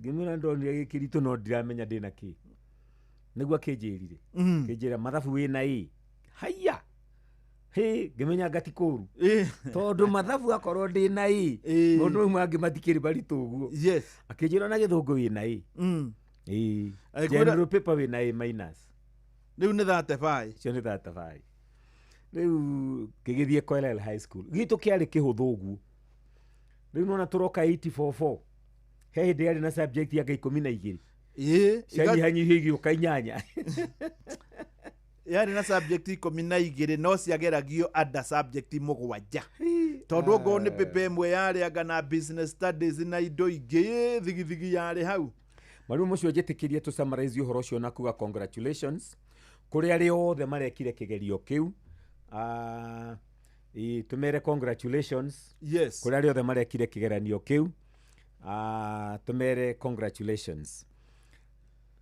ngimira ndonire gikirito no ndiramenya ndina ki nigwa kinjirire kinjira mathabu wina haya ngimenya gatikuru tondu mathabu akorwo ndina mundu umwe angimatikiri baritu uguo yes akinjira na githungu wina general paper wina minus riu ni 35 cio ni 35 riu kigithie Koilel high school gitu kiari kihuthu uguo riu nona turoka 844 he hindi yari na subject ya 12 ciani hanyihigie ukainyanya yari na subject 12 no ciageragio ada subject mugwanja tondu ngo ni pepe imwe yari agana business studies na indo ingi thigithigi yari hau maru mucio njitikirie tu summarize uhoro cio na kuga congratulations kuri ari othe marekire kigerio kiu tumere congratulations yes kuri ari othe marekire kigeranio kiu tumere congratulations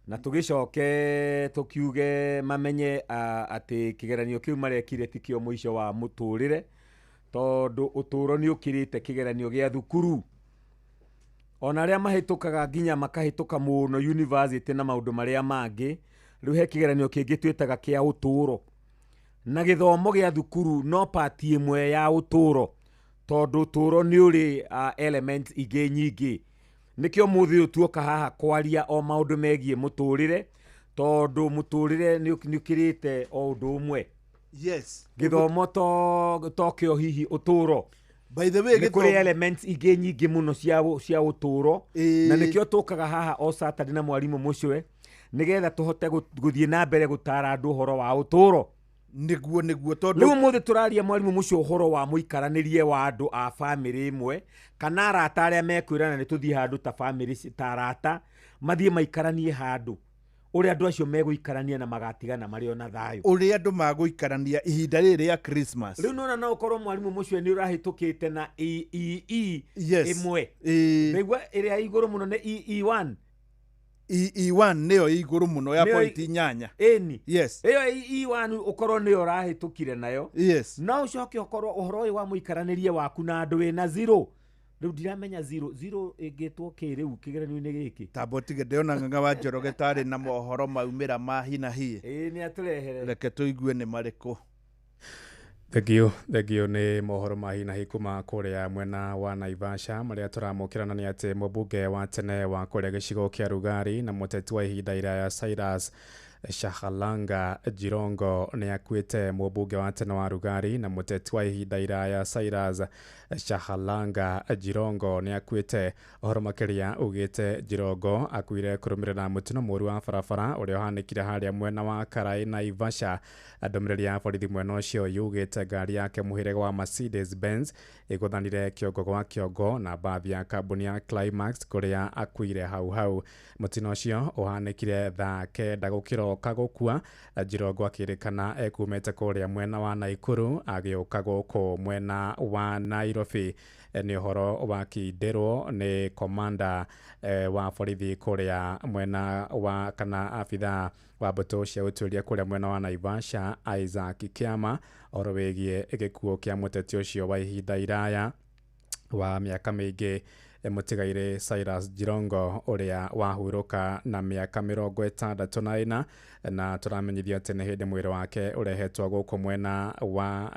na tugicoke tukiuge mamenye ati kigeranio kiu marekire tikio muico wa muturire tondu uturo ni ukirite kigeranio gia thukuru ona aria mahitukaga nginya makahituka muno university na maundu maria mangi riu he kigeranio kingi twitaga kia uturo na githomo gia thukuru no part imwe ya uturo tondu uturo ni uri elements ingi nyingi nikio muthi utuoka haha kwaria o maundu megie muturire tondu muturire ni ukirite o undu umwe yes githomo to kio hihi uturo by the way kuri elements ingi nyingi muno cia uturo na nikio tukaga haha o Saturday na mwarimu mucwe nigetha tuhote guthie na mbere gutara andu horo wa uturo niguo tondu riu muthi turaria mwarimu mucio horo wa muikaranirie wa andu a family imwe kana arata aria mekwirana ni tuthie handu ta family ta arata mathie maikaranie handu uri andu acio meguikarania na magatigana mario na thayo uri andu maguikarania ihinda riri ya Christmas riu nona no ukorwo mwarimu mucio ni urahitukite na imwe nigwa iria iguru muno ni E1 E1 niyo iguru muno ya point 8 eni yes iyo E1 ukorwo niyo rahitukire nayo yes na ucoke ukorwo uhoro wa muikaranirie waku na andu wina 0 riu ndiramenya 0 igitwo kiriu kigeranio-ini giki tabotige ndeona nganga wa Njoroge tari na mohoro maumira ma hina hie ni aturehere reke tuigue ni mariku thegio ni mohoro ma hina hi kuma kuria mwena wa Naivasha maria turamukirana ni ati mubunge wa tene wa kuria gicigo kia Rugari na muteti wa ihinda iraya Cyrus Shahalanga Jirongo ni akuite mubunge wa tene wa Rugari na muteti wa ihinda iraya Cyrus Shahalanga Jirongo ni akuite ohoro makiria ugite Jirongo akuire kurumirira mutino muru wa barabara uria uhanikire haria mwena wa Karai Naivasha ndomereri ya borithi mwena ucio yugite ngari yake muhirega wa Mercedes Benz iguthanire kiongo gwa kiongo na bathi ya kambuni ya Climax kuria akuire hau mutino ucio uhanikire thaa 9 gukiroka gukua Jirongo akirikana ekumete kuria mwena wa Naikuru agiuka guku mwena wa Nairobi ni horo wa kiderwo ni komanda wa borithi kuria mwena wa kana afitha wa mbutu cia uturia kuria mwena wa Naivasha Isaac Kiama oro wegie gikuo kia muteti ucio wa ihinda iraya wa miaka mingi mutigaire Cyrus Jirongo uria wahuruka na miaka 64 na turamenyithio ati ni hindi mwiri wake urehetwo guku mwena wa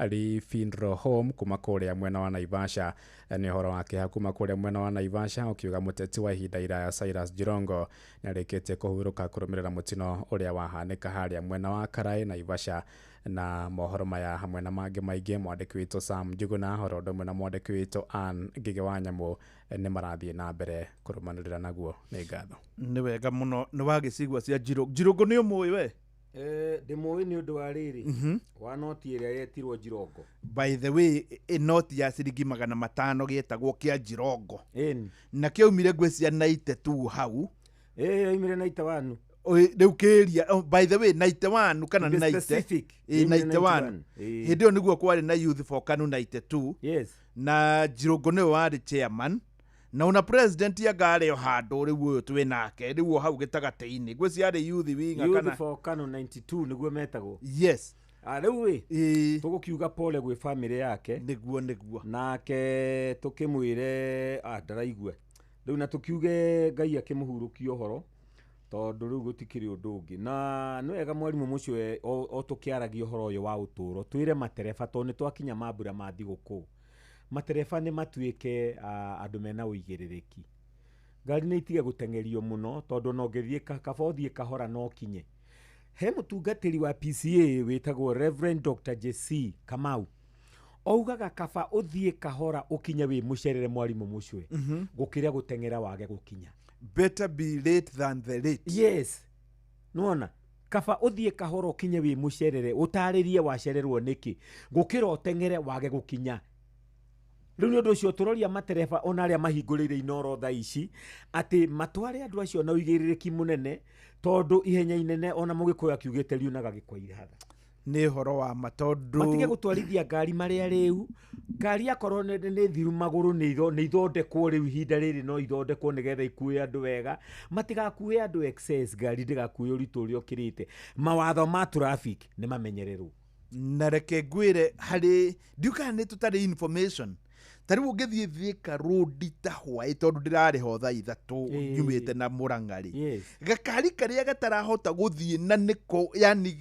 Funeral Home kuma kuria mwena wa Naivasha ni horo wake hakuma kuria mwena wa Naivasha ukiuga muteti wa ihinda iraya Cyrus Jirongo narikite kuhuruka kurumirira mutino uria wahanika haria mwena wa Karai Naivasha na mohoro maya hamwe na mangĩ maingĩ mwandĩki witũ Sam Njuguna horo ũndũ ũmwe na mwandĩki witũ Ann Ngigĩ wa Nyamũ nĩ marathiĩ na mbere kũrũmanĩrĩra naguo nĩ ngatho nĩ wega mũno nĩ wagĩcigua cia Jirongo nĩ ũmũĩ we ndĩmũĩ nĩ ũndũ wa rĩrĩ wa noti ĩrĩa yetirwo Jirongo by the way noti ya ciringi 500 gĩtagwo kĩa Jirongo na kĩaumire ngwĩcia 92 hau yoimire 91 riu kiria by the way 91 kana 90 91 hindi yo niguo kwari na youth for Kanu 92 yes na Jirongo niwe wari chairman na una president ya gare handu riu uyu twi nake riu hau gitagate-ini gweci ari youth winga kana youth for Kanu 92 niguo metagwo yes riu tugukiuga pole gwi family yake niguo nake tukimwire ndaraigwe riu na tukiuge Ngai akimuhurukio horo tondu riu gutikiri undu ungi na no wega mwarimu mucio o tukiaragia horo uyu wa uturo twire matereba tondu ni twakinya mambura ma thiguku matereba ni matuike andu mena uigiririki ngari ni itige gutengerio muno tondu no ngithie kaba uthie kahora no kinye he mutungatiri wa PCA witagwo Reverend Dr. JC Kamau ougaga kaba uthie kahora ukinye wi mucerere mwarimu mucio gukiria gutengera wage gukinya. Better be late than the late. Yes. Nuona kaba uthie kahora ukinye wi mucerere utaririe wacererwo niki gukira utengere wage gukinya. Riu ndu ucio turoria matereba ona aria mahingurire inoro tha ici ati matware andu acio na uigiririki munene tondu ihenya inene ona mugikuya kiugite riu na gagikwaire hatha ni horo wa matondu matige gutwarithia ngari maria riu ngari akorwo ni thiru maguru ni ithondekwo riu ihinda riri no ithondekwo nigetha ikue andu wega matigakue andu excess ngari ndigakue uritu uria ukirite mawatho ma traffic ni mamenyererwo na reke ngwire hari ndiuka ni tutari information tariu ngithie Thika road ta hwai tondu ndirari ho tha ithatu nyumite na Murang'ari gakari karia gatarahota guthie na niko yani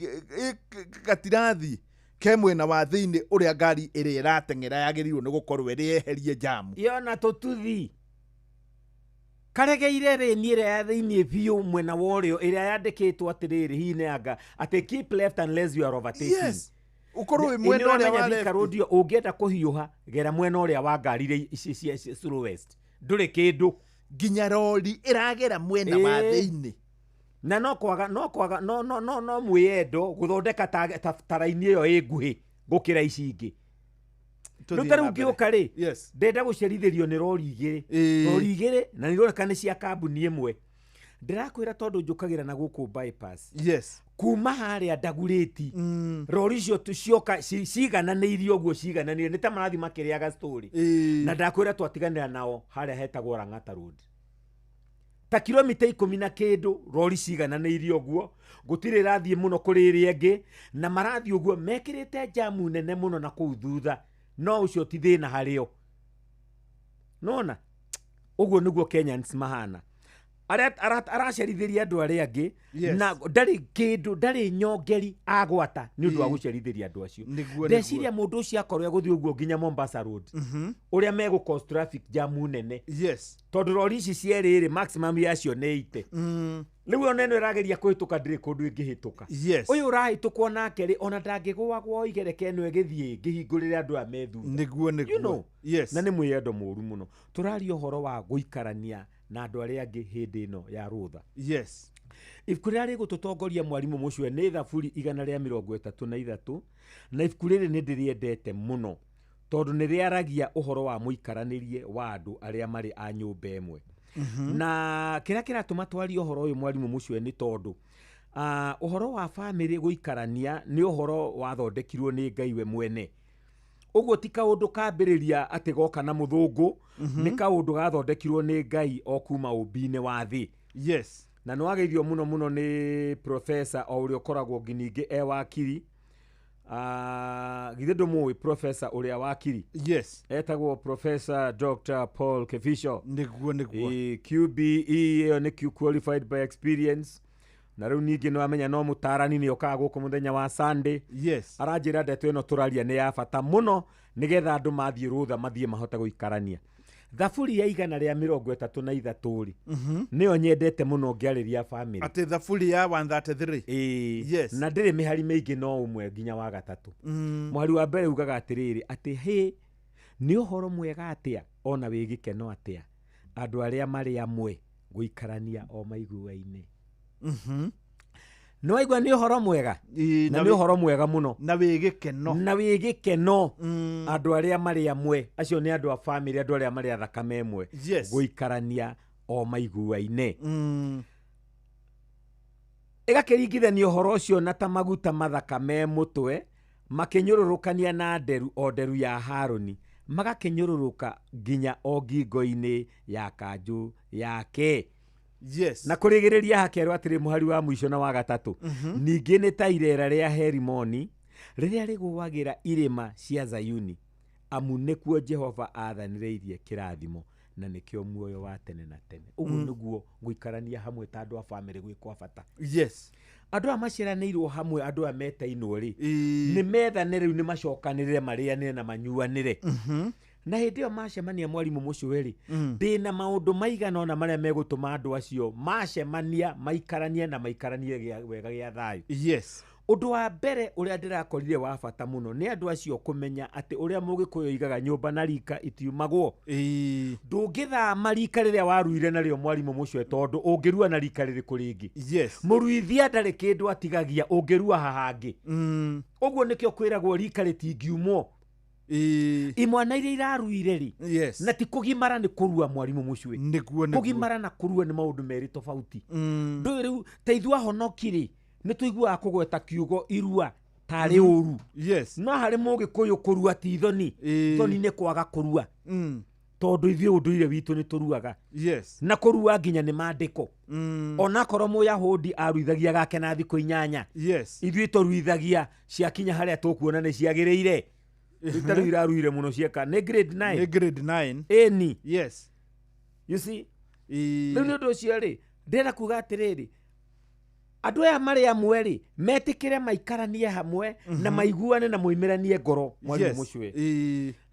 gatirathi ke mwena wa thiini uria ngari iri iratengera yagirirwo ni gukorwo iri eherie jamu yona tututhi karegeire reni ria ya thiini biu mwena worio iria yandikitwo atiriri hineanga ati keep left unless you are overtaking. Yes. Ukorwo mwena uria wa Thika road ungienda kuhiuha gera mwena uria wa ngari cia slow west nduri kindu nginya rori iragera mwena wa thiini na no mwiyendo guthondeka taraini iyo iguhi gukira ici ingi rutaru ngiuka ri ndenda gucerithirio ni rori igiri na nironeka ni cia kambuni imwe ndirakwira tondu njukagira na guku bypass kuma haria ndaguriti rori icio tucioka cigananirio uguo cigananire ni ta marathi makiriaga story na ndakwira twatiganira nao haria hetagwo Lang'ata road ta kilomita 10 na kindu rori cigananirio uguo gutire rathie muno kuriri engi na marathi uguo mekirite jamu nene muno na kuu thutha no ucio ti thina hario nona uguo niguo Kenyans mahana aracerithiria andu aria angi na ndari kindu ndari nyongeri agwata ni undu wa gucerithiria andu acio ndeciria mundu ucio akorwo eguthii uguo nginya Mombasa road uria megu cause traffic jam nene tondu rori ici cieriri maximum yacio ni 80 riu ona ino irageria kuhituka ndiri kundu ingihituka uyu urahitukwo nake ri ona ndangigwagwo igereke ino igithie ngihingurire andu amethu niguo na ni mwiyendo muru muno turaria uhoro wa guikarania na andu aria angi hindi ino ya rutha ibuku riria rigututongoria mwarimu mucio ni thaburi 133 na ibuku riri ni ndiriendete muno tondu ni riaragia uhoro wa muikaranirie wa andu aria mari a nyumba imwe na kira kiratuma twaria uhoro uyu mwarimu mucio ni tondu uhoro wa family guikarania ni uhoro wathondekirwo ni Ngai we mwene uguo ti kaundu kambiriria ati goka na muthungu ni kaundu gathondekirwo ni Ngai o kuma ubine wa thi na no ageithio muno ni professor o uria ukoragwo nginingi wakiri githe ndumui professor uria wakiri etagwo Professor Dr. Paul Kevisho niguo QBE ni qualified by experience na riu ningi no amenya no mutarani ni okaga guku muthenya wa Sunday aranjira ndeto ino turaria ni ya bata muno nigetha andu mathie rutha mathie mahota guikarania thaburi ya 133 ri niyo nyendete muno ngiariria family ati thaburi ya 133 na ndiri mihari mingi no umwe nginya wa gatatu mwari wa mbere ugaga atiriri ati he ni uhoro mwega atia ona wigikeno atia andu aria mari amwe guikarania o maiguaine no aigua ni uhoro mwega na ni uhoro mwega muno na wigikeno andu aria mari amwe acio ni andu a family andu aria mari athakame emwe guikarania o maiguaine igakiringithania uhoro ucio na ta maguta mathakame mutwe makinyururukania na nderu ya Haroni magakinyururuka nginya o ngingo-ini ya kanju yake na kurigiriria hakerwo atiri muhari wa mwisho na wa gatatu ningi ni ta irera ria Herimoni riria riguwagira irima cia Zayuni amu nikuo Jehova athanireirie kirathimo na nikio muoyo wa tene na tene uguo niguo guikarania hamwe ta andu a family gwikwa bata. Yes. Andu amaciaranirwo hamwe, andu a metainwo ri ni methanire riu ni macokanire marianire na manyuanire. Na hindi yo macemania mwarimu mucio ri ndina maundu maigana ona maria megutuma andu acio macemania maikaranie na maikaranie wega gya thayu. Yes. Undu wa mbere uria ndirakorire wa bata muno ni andu acio kumenya ati uria mugikuyu igaga nyumba na rika itiumagwo. Ndungithama rika riria waruire nario mwarimu mucio tondu ungirua na rika riri kuringi. Yes. Muruithia ndari kindu atigagia ungirua hahangi. Uguo nikio kwiragwo rika ritingiumwo. Imwana iria iraruire ri. Yes. Na ti kugimara ni kurua mwarimu mucio. Niguo. Kugimara na kurua ni maundu meri tofauti. Ndu riu teithua honokiri ni tuigua kugweta kiugo irua tari uru. Yes. No hari mugikuyu kurua ti thoni. Thoni ni kwaga kurua. Tondu ithio unduire witu ni turuaga. Yes. Na kurua nginya ni mandiko. Ona korwo Muyahudi aruithagia gake na thiku 8. Yes. Ithio turuithagia ciakinya haria tukuona ni ciagiriire. Itaru iraruire muno cieka ni grade 9. Ni grade 9. Eni. Yes. You see? Riu ni undu ucio ri ndira kuga atiriri andu aya mari amwe ri metikire maikaranie hamwe na maiguane na moimiranie ngoro mwarimu mucio.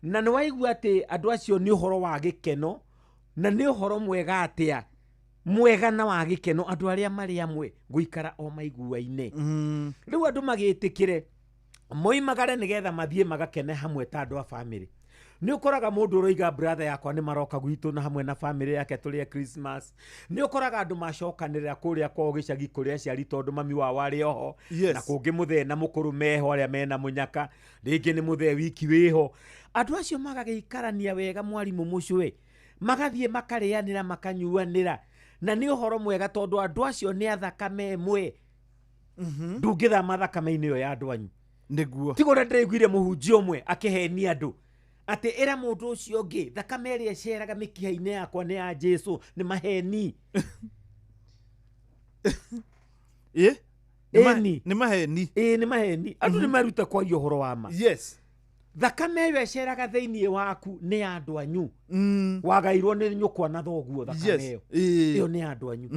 Na ni waigua ati andu acio ni uhoro wa gikeno na ni uhoro mwega atia mwega na wa gikeno andu aria mari amwe guikara o maiguaine. Riu andu magitikire moimagare nigetha mathie magakene hamwe ta andu a family. Ni ukoraga mundu uroiga brother yakwa ni maroka gwitu na hamwe na family yake tulie Christmas. Ni ukoraga andu macokanirira kuria kwa gicagi kuria ciari tondu mami wa wari oho. Yes. Na kungi muthe na mukuru meho aria mena munyaka ringi ni muthe wiki wiho. Andu acio magagiikarania wega mwarimu mucio magathie makarianira makanyuanira na ni uhoro mwega tondu andu acio ni athakame emwe. Ndungithama thakame-ini yo ya andu anyu. Niguo. Tigora ndiguire muhunjia umwe akihenia andu ati era mundu ucio ngi thakame ria ceraga mikiha-ini yakwa ni ya Jesu ni maheni. Ni maheni. Ni maheni. Andu ni maruta kwa uhoro wa ma. Yes. Thakame ria ceraga thiini waku ni ya andu anyu. Wagairwo ni nyukwa na thoguo thakame yo. Iyo ni andu anyu.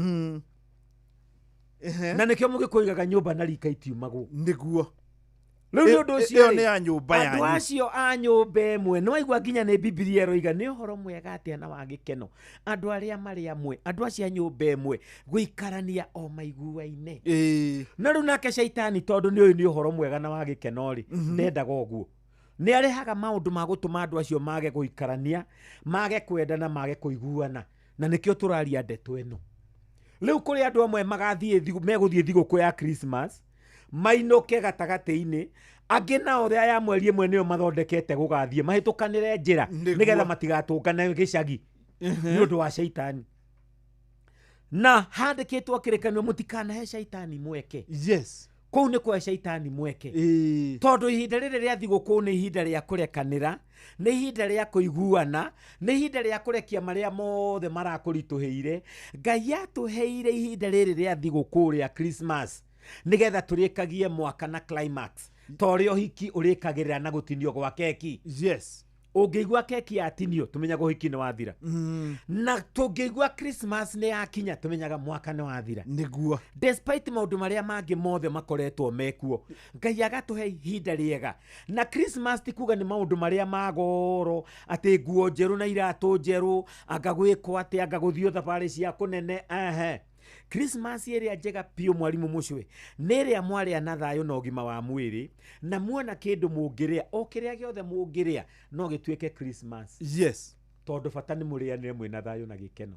Na nikio mugikuigaga nyumba na rika itiumagwo. Niguo. Riu ndu ucio ni a nyumba yanyu. Andu acio a nyumba emwe no aigua nginya ni Biblia roiga ni uhoro mwega atia na wa gikeno. Andu aria mari amwe, andu acio a nyumba emwe guikarania o maiguaine. Na riu nake shaitani tondu ni uyu ni uhoro mwega na wa gikeno ri ndendaga uguo. Ni arehaga maundu ma gutuma andu acio mage guikarania, mage kwendana, mage kuiguana. Na nikio turaria ndeto eno. Riu kuri andu amwe magathie meguthie thiguku ya Christmas mainoke gatagati-ini angi nao ria ya mweri imwe niyo mathondekete gugathie mahitukanire njira nigetha matigatungane gicagi ni undu wa shaitani. Na handikitwo kirikanio mutikanahe shaitani mweke. Yes. Kou ni kwa shaitani mweke. Tondu ihinda riri ria thiguku ni ihinda ria kurekanira, ni ihinda ria kuiguana, ni ihinda ria kurekia maria mothe marakurituhiire. Ngai atuheire ihinda riri ria thiguku ria Christmas nigetha turikagie mwaka na climax. Torio hiki urikagirira na gutinio gwa keki. Yes. Ungeigua keki yatinio tumenyaga uhiki ni wathira. Na tungeigua Christmas ni yakinya tumenyaga mwaka ni wathira. Niguo. Despite maundu maria mangi mothe makoretwo mekuo, Ngai agatuhe ihinda riega. Na Christmas tikuga ni maundu maria magoro ati nguo njeru na iratu njeru agagwikwo ati agaguthio thabari cia kunene. Christmas iria njega pio mwarimu mucio ni ria mwaria na thayo na ugima wa mwiri na muona kindu mungiria o kiria giothe mungiria no gituike Christmas. Yes. Tondu bata ni murianire mwina thayo na gikeno.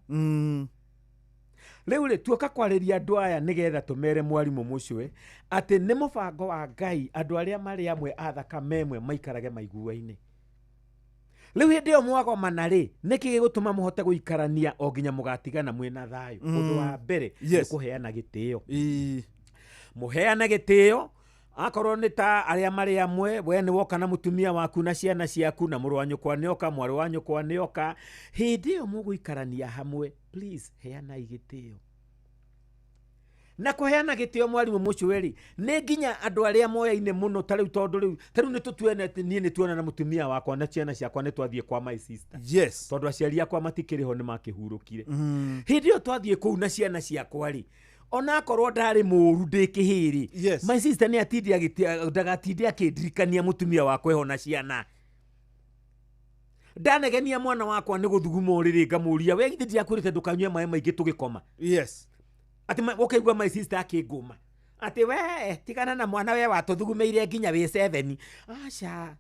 Riu ri tuoka kwariria andu aya nigetha tumere mwarimu mucio ati ni mubango wa Ngai andu aria mari amwe a thakame emwe maikarage maiguaine. Riu hindi yo mwagomana ri niki gigutuma muhote guikarania o nginya mugatigana mwina thayo. Undu wa mbere ni kuheana gitio. Muheana gitio akorwo ni ta aria mari amwe we ni woka na mutumia waku na ciana ciaku na muru wa nyukwa ni oka mwaru wa nyukwa ni oka hindi yo muguikarania hamwe. Please heana igitio. na kuheana gitio mwarimu mucweri ne nginya andu aria moyaine muno tariu tondu riu ni tutuene nie ni tuona na mutumia wakwa na ciana ciakwa ni twathie kwa my sister yes tondu aciari akwa matikiriho ni makihurukire hindi yo twathie kuu na ciana ciakwa ri ona korwo ndari muru ndikihiri yes my sister ni atindi agitia ndagatindi akindirikania mutumia wakwa eho na ciana ndanegenia mwana wakwa ni guthuguma uriri ngamuria we githiti akurite ndukanywe mai maingi tugikoma yes ati ukaigua my sister akinguma ati we tigana na mwana we watuthugumeire nginya we 7 acha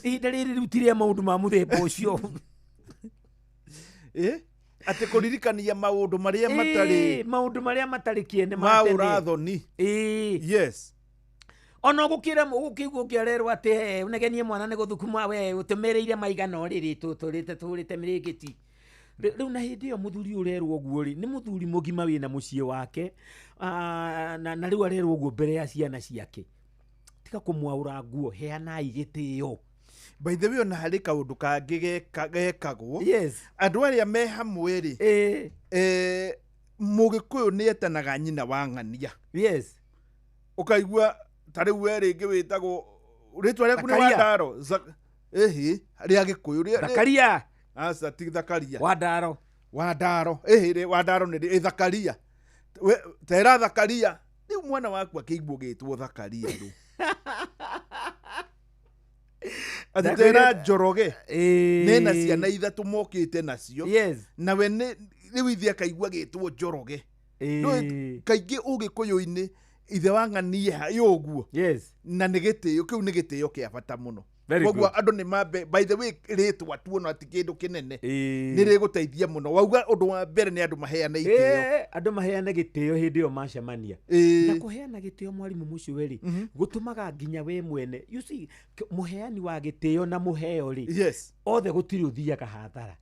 ihinda riri rutire maundu ma muthemba ucio ati kuririkania maundu maria matari kiene maurathoni yes ono gukira gukigwo kiarerwa ati unegenie mwana ni guthukuma we utemereire maigana riri turite mirigiti riu na hindi yo muthuri urerwo guo ri ni muthuri mugima wina mucie wake na riu arerwo guo mbere ya ciana ciake tika kumwaura nguo heanai gitio by the way ona hari kaundu kangi gekagwo yes andu aria me hamwe ri mugikuyu ni etanaga nyina wa ng'ania yes ukaigua tariu we ringi witagwo ritwa riaku ni Wandaro ria gikuyu Zakaria asa ti Zakaria Wandaro Wandaro ni Zakaria tera Zakaria riu mwana waku akigwo gitwo Zakaria ru atera Njoroge nena ciana ithatu mokite nacio yes na we ni riu ithia kaigwa gitwo Njoroge kaingi ugikuyu-ini ithe wa ng'ania yoguo yes na ni gitio kiu ni gitio kia bata muno koguo andu ni mambe by the way ritwa tuona ati kindu kinene ni riguteithia muno wauga undu wa mbere ni andu maheana itio andu maheana gitio hindi yo macemania na kuheana gitio mwarimu mucweri gutumaga nginya we mwene you see muheani wa gitio na muheo ri yes othe gutiri uthiaga hathara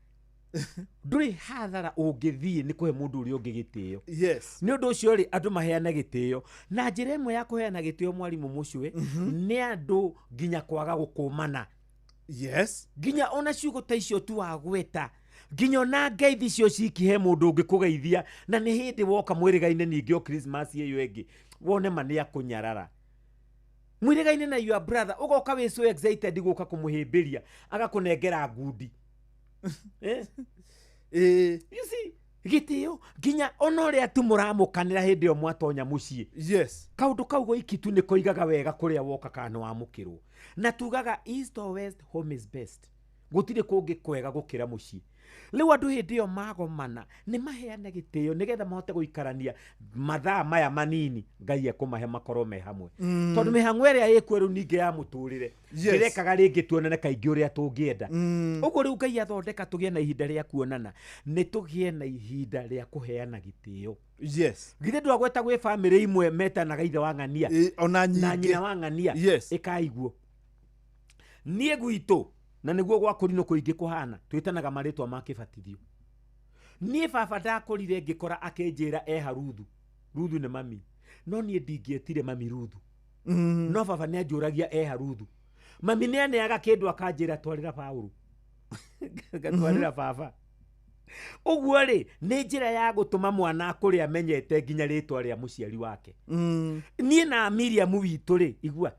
nduri hathara ungithie ni kuhe mundu uri ungi gitio yes ni undu ucio ri andu maheana gitio na njira imwe ya kuheana gitio mwarimu mucwe ni andu nginya kwaga gukumana yes nginya ona ciugo ta icio tu wagweta nginya na ngeithi cio cikihe mundu ungi kugeithia na ni hindi woka mwirigaine ningi o Christmas iyo engi wone mania kunyarara mwirigaine na your brother ugoka we so excited guka kumuhimbiria agakunengera ngudi you see gitio nginya onoria tu muramukanira hindi yo mwatonya mucie yes kaundu kaugo ikitu ni koigaga wega kuria woka kana wamukirwo na tugaga east or west home is best gutire kungi kwega gukira mucie riu andu hindi yo magomana ni maheana gitio nigetha mahote guikarania mathaa maya manini ngai ekumahe makoro me hamwe tondu mihang'o iria ikwe riu ningi ya muturire direkaga ringi tuonane kaingi uria tungienda uguo riu ngai athondeka tugie na ihinda ria kuonana ni tugie na ihinda ria kuheana gitio yes githe ndwagweta gwi family imwe metanaga ithe wa ng'ania ona nyingi na nyina wa ng'ania yes ikaiguo nie gwitu na niguo gwakuri no kuingi kuhana twitanaga maritwa ma kibatithio nie baba ndakorire ngikora akenjira Ruthu ni mami no nie ndingietire mami Ruthu no baba ni anjuragia Ruthu mami ni aneaga kindu akanjira twarira Paulo gatwarira baba uguo ri ni njira ya gutuma mwana akuri amenyete nginya ritwa ria muciari wake nie na Miriam witu ri igua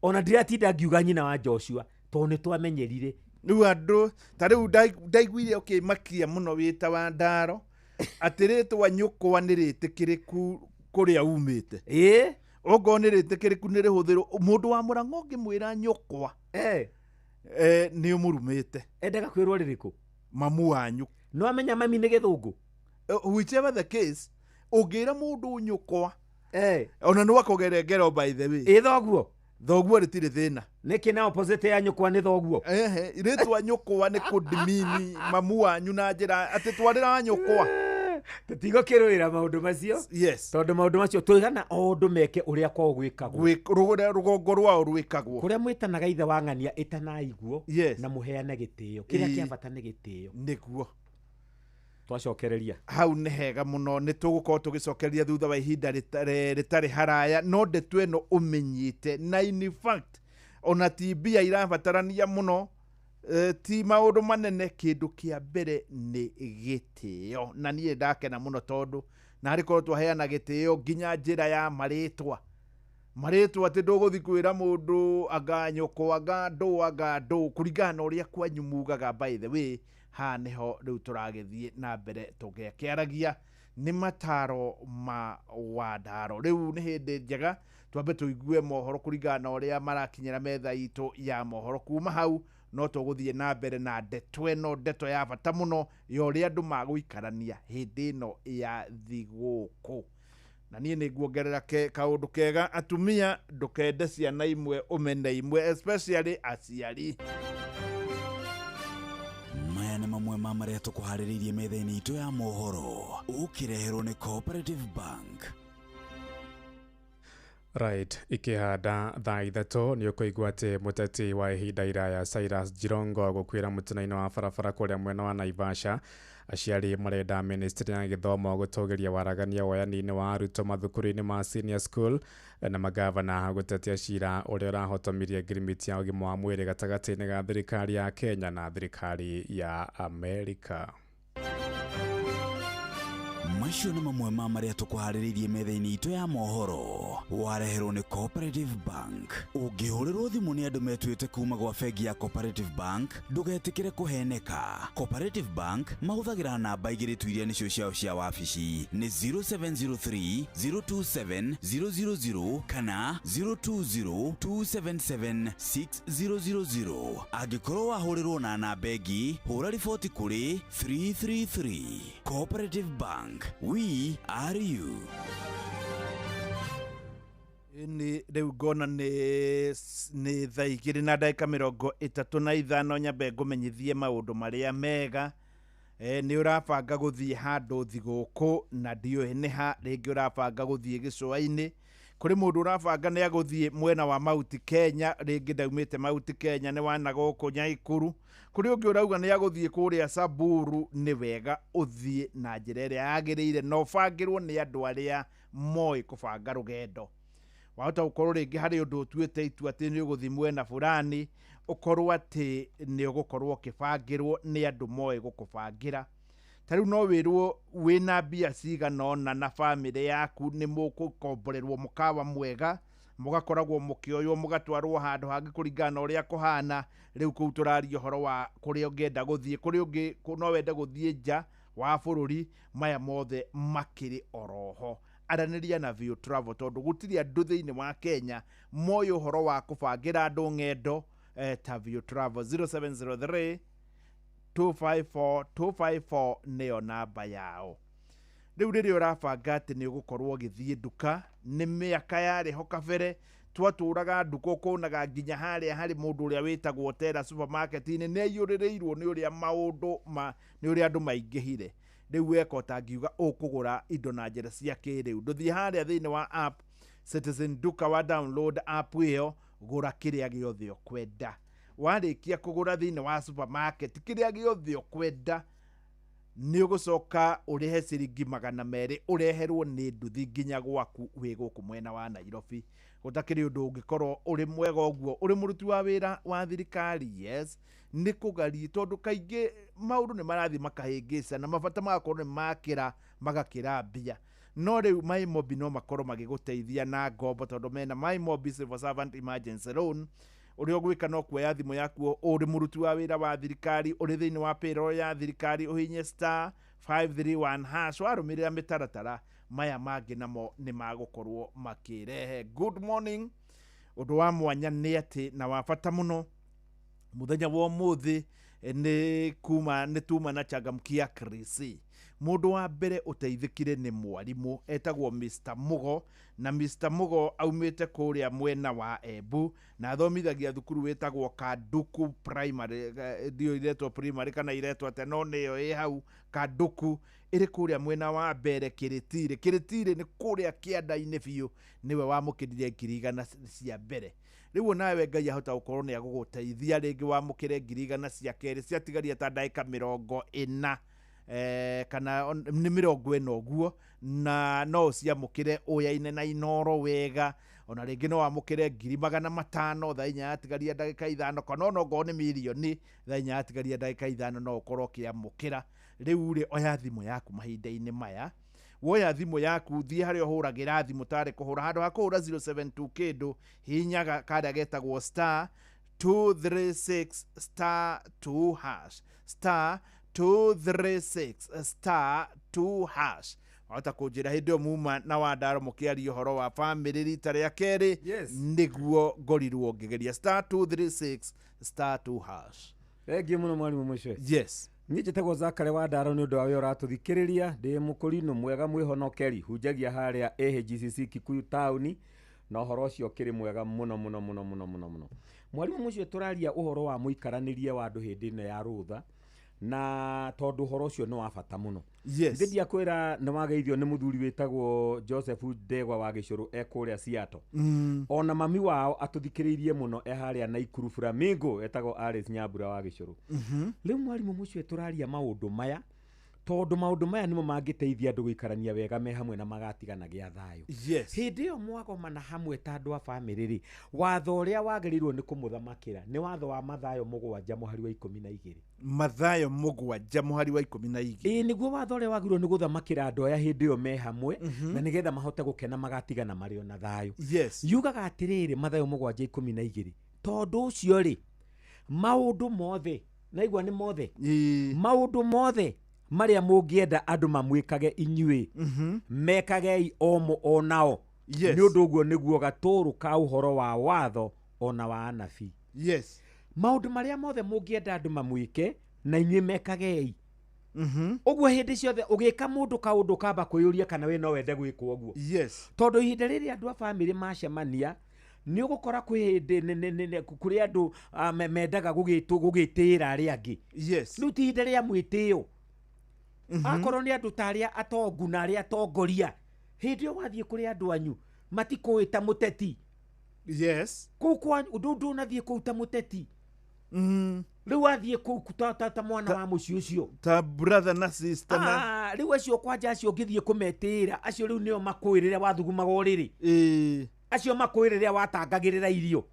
ona ndiratinda ngiuga nyina wa Joshua tone twamenyerire riu andu tariu ndaiguire ukimakia muno wita Wandaro ati ritwa nyukwa ni ritikiriku kuria umite ogo ni ritikiriku ni rihuthiro mundu wa Murang'o ngimwira nyukwa ni umurumite endaga kwirwo ririku mamu wanyu no amenya mami ni githungu whichever the case ungira mundu nyukwa ona no akogerengero by the way thoguo ritire thina niki na opposite ya nyukwa ni thoguo ritwa nyukwa ni kudimini mamu wanyu na njira ati twarira nyukwa tutigo kirwira maundu macio yes tondu maundu macio twigana o ndu meke uria kwa gwikagwo rugongo rwao rwikagwo kuria mwitanaga ithe wa ng'ania itanaiguo yes na muheane gitio kiria kiabata ni gitio niguo twacokereria hau ni hega muno ni tugukorwo tugicokereria thutha wa ihinda ritari haraya no ndetu eno umenyite na in fact ona tibia irabatarania muno ti maundu manene kindu kia mbere ni gitio na nie ndakena muno tondu na harĩ korwo twaheana gĩtĩo nginya njĩra ya marĩtwa atĩ ndũgũthi kwĩra mũndũ anga nyoko anga ndũ kũringana na ũrĩa kwanyu mugaga. By the way, ha nĩho rĩu tũragĩthiĩ na mbere tũgĩkĩaragia nĩ mataro ma Wandaro. Rĩu nĩ hĩndĩ njega twambe tũigue mohoro kũringana na ũrĩa marakinyĩra metha itũ ya mohoro. Kuma hau no tũgũthiĩ na mbere na ndeto ya bata mũno ya ũrĩa andũ magũikarania hĩndĩ ĩno ya thigũkũ. Na niĩ nĩ nguongerera kaũndũ kega, atumia ndũkende ciana imwe ũmene imwe, especially aciari. Maya nĩ mamwe ma marĩa tũkũharĩrĩirie metha-inĩ itũ ya mohoro, ũkĩreherwo nĩ Cooperative Bank. Right, ikihanda thaa ithatũ nĩ ũkũigua atĩ mũteti wa ihinda iraya Cyrus Jirongo gũkwĩra mũtino-inĩ wa barabara kũrĩa mwena wa Naivasha. Aciari marenda ministry ya gĩthomo gũtũgĩria waragania woyani-inĩ wa arutwo mathukuru-inĩ ma senior school na magavana gũtetia cira ũrĩa ũrahotomirie ngirimiti ya ũgima wa mwĩrĩ gatagatĩ-inĩ ga thirikari ya Kenya na thirikari ya Amerika. Macio nĩ mamwe ma marĩa tũkũharĩrĩirie metha-inĩ itũ ya mohoro, wareherwo nĩ Cooperative Bank. Ũngĩhũrĩrwo thimũ nĩ andũ metuĩte kuma gwa bengi ya Cooperative Bank, ndũgetĩkĩre kũheneka. Cooperative Bank mahũthagĩra namba igĩrĩ tu iria nĩcio ciao cia wabici nĩ 0703 027 000 kana 020 277 6000. Angĩkorwo wahũrĩrwo na namba ĩngĩ, hũra riboti kũrĩ 333. Cooperative Bank, we are you. Ni rĩu ngona nĩ thaa igĩrĩ na ndagĩka 35 nyambe ngũmenyithie maũndũ marĩa mega. Nĩ ũrabanga gũthiĩ handũ thigũkũ na ndiũĩ nĩ ha, rĩngĩ ũrabanga gũthiĩ gĩcũa-inĩ. Kũrĩ mũndũ ũrabanga nĩ agũthiĩ mwena wa Mount Kenya, rĩngĩ ndaumĩte Mount Kenya nĩ wana gũkũ Nyaikuru. Kũrĩ ũngĩ ũrauga nĩ agũthiĩ kũrĩa Samburu, nĩ wega ũthiĩ na njĩra ĩrĩa yagĩrĩire na ũbangĩrwo nĩ andũ arĩa moĩ kũbanga rũgendo. Wahota gũkorwo rĩngĩ harĩ ũndũ ũtuĩte itua atĩ nĩ ũgũthiĩ mwena fulani, ũkorwo atĩ nĩ ũgũkorwo ũkĩbangĩrwo nĩ andũ moĩ gũkũbangĩra. Ta rĩu no wĩrwo wĩna mbia cigana ũna na bamĩrĩ yaku nĩ mũgũkomborerwo mũkawa mwega, mũgakoragwo mũkĩoywo mũgatwarwo handũ hangĩ kũringana na ũrĩa kũhana. Rĩu kũu tũraria ũhoro wa kũrĩa ũngĩenda gũthiĩ, kũrĩa ũngĩ no wende gũthiĩ nja wa bũrũri, maya mothe makĩrĩ oroho. Aranĩria na View Travel tondũ gũtirĩ andũ thĩinĩ wa Kenya moĩ ũhoro wa kũbangĩra andũ ng'endo ta View Travel. 0703 254 254 nĩyo namba yao. Rĩu rĩrĩa ũrabanga atĩ nĩ ũgũkorwo ũgĩthiĩ nduka, nĩ mĩaka yarĩho kabere twatũraga nduka ũkonaga nginya harĩa harĩ mũndũ ũrĩa wĩtagwo Tera supermarket-inĩ nĩ aiyũrĩrĩirwo nĩ ũrĩa maũndũ nĩ ũrĩa andũ maingĩhire. Rĩu weka ũtangiuga ũkũgũra indo na njĩra cia kĩrĩu, ndũthiĩ harĩa thĩinĩ wa app Citizen Duka, wa download app ĩyo, gũra kĩrĩa gĩothe ũkwenda. Warĩkia kũgũra thĩinĩ wa supermarket kĩrĩa gĩothe ũkwenda, nĩ ũgũcoka ũrĩhe ciringi 200 ũreherwo nĩ nduthi nginya gwaku wĩ gũkũ mwena wa Nairobi. Gũtakĩrĩ ũndũ ũngĩkorwo ũrĩ mwega ũguo ũrĩ mũruti wa wĩra wa thirikari. Yes, nĩ kũgari tondũ kaingĩ maũndũ nĩ marathiĩ makahĩngĩca na mabata magakorwo nĩ makĩra magakĩra mbia. No rĩu MyMobi no makorwo magĩgũteithia na ngombo tondũ mena MyMobi Civil Servant Emergency Loan. Ũrĩa ũgwĩka no kuoya thimũ yaku ũrĩ mũruti wa wĩra wa thirikari, ũrĩ thĩinĩ wa payroll ya thirikari, ũhinye *531# warũmĩrĩra mĩtaratara. Maya mangĩ namo nĩ magũkorwo makĩrehe. Good morning. Ũndũ wa mwanya nĩ atĩ na wa bata mũno mũthenya wa ũmũthĩ nĩ tuma na Changamkia Chris. Mũndũ wa mbere ũteithĩkire nĩ mwarimũ etagwo Mr. Mugo, na Mr. Mugo aumĩte kũrĩa mwena wa Embu na athomithagia thukuru wĩtagwo Kanduku Primary, ndio iretwo primary kana iretwo atĩ no nĩyo ĩ hau Kanduku ĩrĩ kũrĩa mwena wa mbere Kĩrĩtire. Kĩrĩtire nĩ kũrĩa kĩanda-inĩ biũ, nĩwe wamũkĩrire 100 cia mbere. Rĩu nawe Ngai ahota gũkorwo nĩ agũgũteithia rĩngĩ wamũkĩre 100 cia kerĩ ciatigaria ta ndagĩka 40 kana nĩ 40 ũguo, na no ciamũkĩre ũyaine na inoro wega. Ona rĩngĩ no wamũkĩre 500,000 thaa inya yatigaria ndagĩka 5, kana no ngorwo nĩ mirioni thaa inya yatigaria ndagĩka 5 no ũkorwo ũkĩamũkĩra. Rĩu rĩ oya thimũ yaku mahinda-inĩ maya woya thimå yaku thiä harä a å hå ragä ra thimå tarä kå hå ra handå ha kå hå ra 072 kä ndå hinyaga karä a getagwo star 236 star 2 hash star 236 star 2 hash wahota kå njä ra hä ndä ä yo muma na Wandaro må kä aria å horo wa bamä rita rä a kerä nĩguo ngorirwo ngä geria star 236 star 2 hash. Thengiå må no mwarimå Mucwe. Yes. Niĩ njĩtagwo Zakare Wandaro nĩ ũndũ wa wĩra ũratũthikĩrĩria. Ndĩ mũkũrinũ mwega mwĩhonokeri hunjagia harĩa AHGCC Kikuyu town na ũhoro ũcio kĩrĩ mwega mũno mũno mũno mũno mũno mũno. Mwarimũ Mucwe tũraria ũhoro wa mũikaranĩrie wa andũ hĩndĩ ĩno ya rũtha na tondũ ũhoro ũcio nĩ wa bata mũno. Yes. Ndĩndia kwĩra nĩ wageithio nĩ mũthuri wĩtagwo Joseph Ndegwa wa Gĩcũrũ ekũrĩa Seattle. Ona mami wao atũthikĩrĩirie mũno harĩa Naikuru Flamingo etagwo Alice Nyambura wa Gĩcũrũ. Rĩu mwarimũ Mucwe tũraria maũndũ maya tondũ maũndũ maya nĩmo mangĩteithia andũ gũikarania wega me hamwe na magatiganagia thayũ. Yes. Hĩndĩ ĩyo mwagomana hamwe ta andũ a bamĩrĩ rĩ, watho ũrĩa wagĩrĩirwo nĩ kũmũthamakĩra nĩ watho wa Mathayo 7:12. Mathayo 7:12. Ĩĩ nĩguo watho ũrĩa wagĩrĩirwo nĩ gũthamakĩra andũ aya hĩndĩ ĩyo me hamwe na nĩgetha mahote gũkena magatigana marĩ o na thayũ. Yes. Yugaga atĩrĩrĩ Mathayo 7:12 tondũ ũcio rĩ maũndũ mothe naigua nĩ mothe maũndũ mothe marĩa mũngĩenda andũ mamwĩkage inyuĩ mekagei omo onao. Yes. Nĩ ũndũ ũguo nĩguo gatũrũ ka ũhoro wa watho ona wa anabii. Yes. Maũndũ marĩa mothe mũngĩenda andũ mamwĩke na inyuĩ mekagei. Ũguo hĩndĩ ciothe ũgĩka mũndũ kaũndũ kamba kwĩyũria kana we no wende gwĩkwo ũguo. Yes. Tondũ ihinda rĩrĩ andũ a bamĩrĩ macemania nĩ ũgũkora kwĩ hĩndĩ kũrĩ andũ mendaga gũgĩtĩĩra arĩa angĩ. Yes. Rĩu ti ihinda rĩa mwĩtĩyo. Akorwo nĩ andũ ta arĩa atongu na arĩa atongoria hĩndĩ ĩyo wathiĩ kũrĩ andũ anyu matikũĩ ta mũteti. Yes. Kũu kwanyu ndũnathiĩ kũu ta mũteti. Rĩu wathiĩ kũu ta mwana wa mũciĩ ũcio ta brother na sister na rĩu acio kwanja acio ũngĩthiĩ kũmetĩĩra acio rĩu nĩo makũĩ rĩrĩa wathugumaga ũrĩrĩ. Acio makũĩ rĩrĩa watangagĩrĩra irio.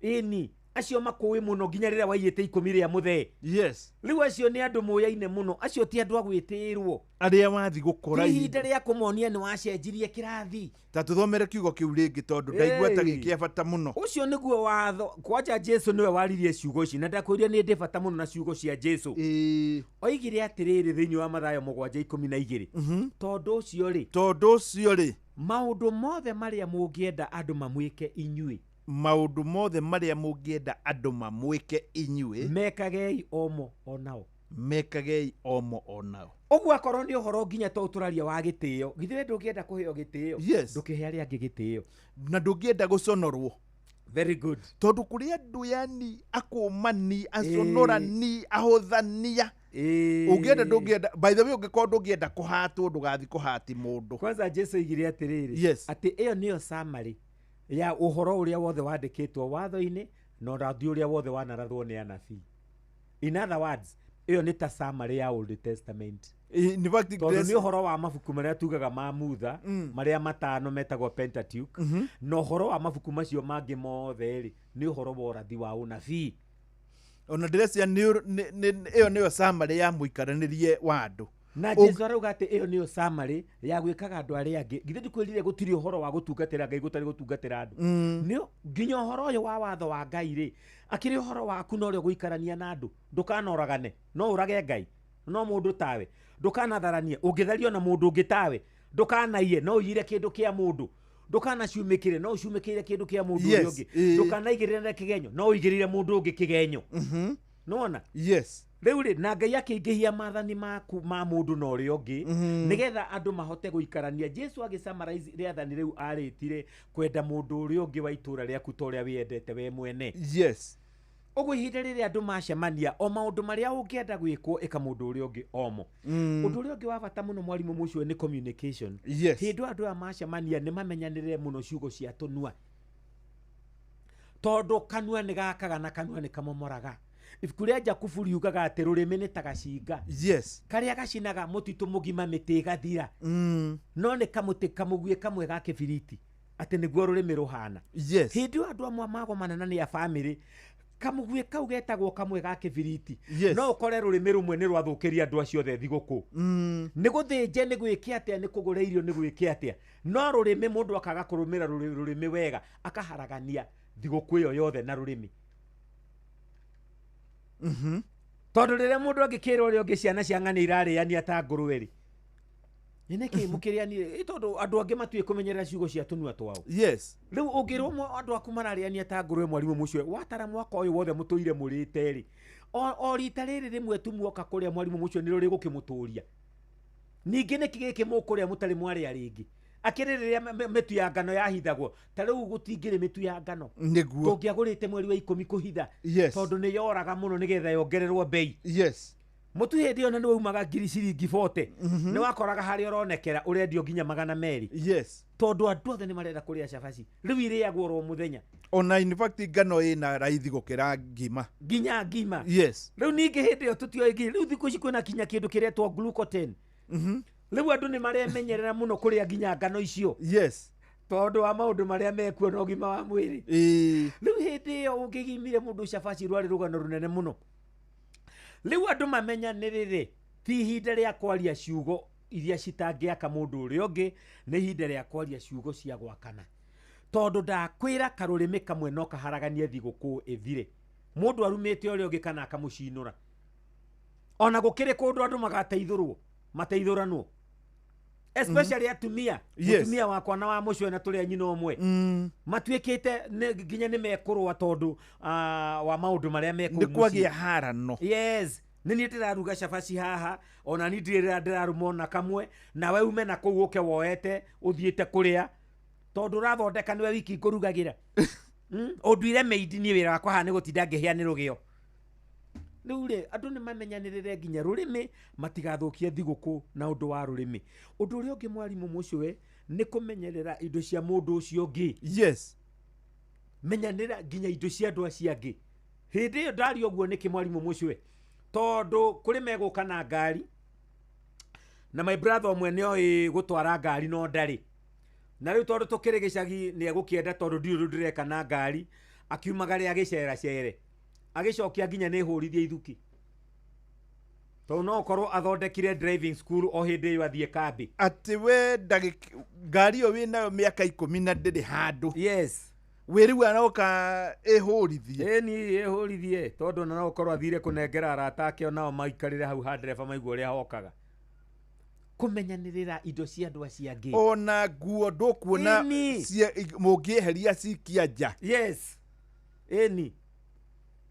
Ĩni acio makũĩ mũno nginya rĩrĩa waiyĩte 10 rĩa mũthee. Yes. Rĩu acio nĩ andũ mũyaine mũno acio ti andũ a gwĩtĩĩrwo. Arĩa wathi gũkora ihinda rĩa kũmonia nĩ wacenjirie kĩrathi. Ta tũthomere kiugo kĩu rĩngĩ tondũ ndaigua ta gĩkĩa bata mũno. Ũcio nĩguo watho kwanja Jesu nĩwe waririe ciugo ici na ndakwĩria nĩ ndĩ bata mũno na ciugo cia Jesu. Oigire atĩrĩrĩ thĩinĩ wa Mathayo 7:12. Tondũ ũcio rĩ maũndũ mothe marĩa mũngĩenda andũ mamwĩke inyuĩ maũndũ mothe marĩa mũngĩenda andũ mamwĩke inyuĩ mekagei omo onao. Mekagei omo onao. Ũguo akorwo nĩ ũhoro nginya to tũraria wa gĩtĩĩo githĩ we ndũngĩenda kũheo gĩtĩĩo. Yes. Ndũkĩhe arĩa angĩ gĩtĩĩo na ndũngĩenda gũconorwo. Very good. Tondũ kũrĩ andũ yani akũmani aconorani ahũthania. Ũngĩenda ndũngĩenda by the way ũngĩkorwo ndũngĩenda kũhatwo ndũgathi kũhati mũndũ. Kwanza Jesu oigire atĩrĩrĩ. Yes. Atĩ ĩyo nĩyo summary ya ũhoro ũrĩa wothe wandĩkĩtwo watho-inĩ na ũrathi ũrĩa wothe wanarathwo nĩ anabii. In other words ĩyo nĩ ta summary ya Old Testament. Tondũ nĩ ũhoro wa mabuku marĩa tugaga ma Mutha marĩa matano metagwo Pentateuch na ũhoro wa mabuku macio mangĩ mothe rĩ nĩ ũhoro wa ũrathi wa ũnabii. Ona ndĩrecia ĩyo nĩyo summary ya mũikaranĩrie wa andũ. Na Jesu arauga atĩ ĩyo nĩyo summary ya gwĩkaga andũ arĩa angĩ. Githĩ ndikwĩrire gũtirĩ ũhoro wa gũtungatĩra Ngai gũtarĩ gũtungatĩra andũ. Nĩo nginya ũhoro ũyũ wa watho wa Ngai rĩ akĩrĩ ũhoro waku na ũrĩa gũikarania na andũ. Ndũkanoragane no ũrage Ngai no mũndũ tawe. Ndũkanatharanie ũngĩthario na mũndũ ũngĩ tawe. Ndũkanaiye no ũiyire kĩndũ kĩa mũndũ. Ndũkanacumĩkĩre no ũcumĩkĩire kĩndũ kĩa mũndũ ũrĩa ũngĩ. Ndũkanaigĩrĩre kĩgenyo no ũigĩrĩre mũndũ ũngĩ kĩgenyo. Nona? Yes. Rĩu rĩ na Ngai akĩingĩhia maathani maku ma mũndũ na ũrĩa ũngĩ nĩgetha andũ mahote gũikarania. Jesu agĩsummarize rĩathani rĩu arĩtire kwenda mũndũ ũrĩa ũngĩ wa itũũra rĩaku ta ũrĩa wĩendete we mwene. Yes. Ũguo ihinda rĩrĩa andũ macemania o maũndũ marĩa ũngĩenda gwĩkwo ĩka mũndũ ũrĩa ũngĩ omo. Ũndũ ũrĩa ũngĩ wa bata mũno mwarimũ Mucwe nĩ communication. Yes. Hĩndĩ andũ aya macemania nĩ mamenyanĩrĩre mũno ciugo cia tũnua. Tondũ kanua nĩ gakaga na kanua nĩ kamomoraga. Ibuku rĩa Jakubu riugaga atĩ rũrĩmĩ nĩ ta gacinga. Yes. Karĩa gacinaga mũtitũ mũgima mĩtĩ ĩgathira. No nĩ kamũtĩ kamũguĩ kamwe ga kĩbiriti atĩ nĩguo rũrĩmĩ rũhana. Yes. Hĩndĩ ĩyo andũ amwe magomana na nĩ a bamĩrĩ kamugwe kau getagwo kamwe ga kibiriti Yes. no ukore rurimi rumwe ni rwathukiria andu acio othe thiguku ni guthinje ni gwike atia ni kugura irio ni gwike atia no rurimi mundu akaga kurumira rurimi wega akaharagania thiguku iyo yothe na rurimi tondu riria mundu angikira uria ungi ciana cia ng'ani irariania ta ngurwe ri Niki mukiriani tondu andu angi matue kumenyerera ciugo cia tunua twao. Yes. Riu ungirwo andu aku marariania ta ngurwe mwarimu mucio watara mwaka uyu wothe mutuire murite ri. O rita riri rimwe tu muoka kuria mwarimu mucio ni ruri gukimuturia. Ningi niki giki mukuria mutari mwari aringi. Akiriria metu ya ngano yahithagwo. Ta riu gutingire metu ya ngano. Niguo. Tungiagurite mweri wa 10 kuhitha. Yes. Tondu ni yoraga muno nigetha yongererwo bei. Yes. Mutu hindi ona ni umaga ngiri ciringi 40 ni wakoraga hari oronekera urendio nginya 200. Yes. Tondu andu othe ni marenda kuria cabaci riu iriagwo ro muthenya Ona in fact ngano ina raithi gukira ngima. Nginya ngima. Yes. Riu ningi hindi yo tutio ingi riu thiku ici kwina kinya kindu kiretwo glucoten. Riu andu ni maremenyerera muno kuria nginya ngano icio. Yes. Tondu wa maundu maria mekuo no gima wa mwiri. Riu hindi yo ungigimire mundu cabaci rwari rugano runene muno. Riu andu mamenya ni riri ti ihinda ria kwaria ciugo iria citangiaka mundu uria ungi ni ihinda ria kwaria ciugo cia gwakana. Tondu ndakwira karurimi kamwe no kaharaganie thiguku ithire. Mundu arumite uria ungi kana akamucinura. Ona gukire kundu andu magateithurwo mateithuranwo. Especially atumia. Yes. Atumia wakwa na wa mucio na tuli nyina omwe. Matuikite ginya ni mekurwa tondu wa maundu maria mekuru. Ni kwagia harano. Yes. Nini ndiraruga cabaci haha ona ni ndirarumona kamwe na we ume na kuu uke woete uthiite kuria tondu rathondeka niwe wiki ngurugagira. Onduire meidi ni wira wakwa ha ni gutinda ngihia ni rugio. Riu ri andu ni mamenyanirire nginya rurimi matigathukie thiguku na undu wa rurimi. Undu uria ungi mwarimu mucio we ni kumenyerera indo cia mundu ucio ungi. Yes. Menyanira nginya indo cia andu acio angi. Hindi iyo ndari oguo niki mwarimu mucio we tondu kuri meguka na ngari na my brother omwe ni oi gutwara ngari no ndari na riu tondu tukiri gicagi ni egukienda tondu ndiru ndireka na ngari akiumagari agicera cere agicokia nginya ni hurithia ithuki tondu no korwo athondekire driving school o hindi iyo athie kambi ati we ngari yo winayo miaka 10 na ndiri handu. Yes. Wiriu anoka ehurithie. Ni ehurithie tondu na no korwo athire kunengera arata ake onao maikarire hau ha ndereba maigua uria hokaga. Kumenyanirira indo cia andu acio angi. Ona nguo ndukuona mungieheria cikianja. Yes. Eni.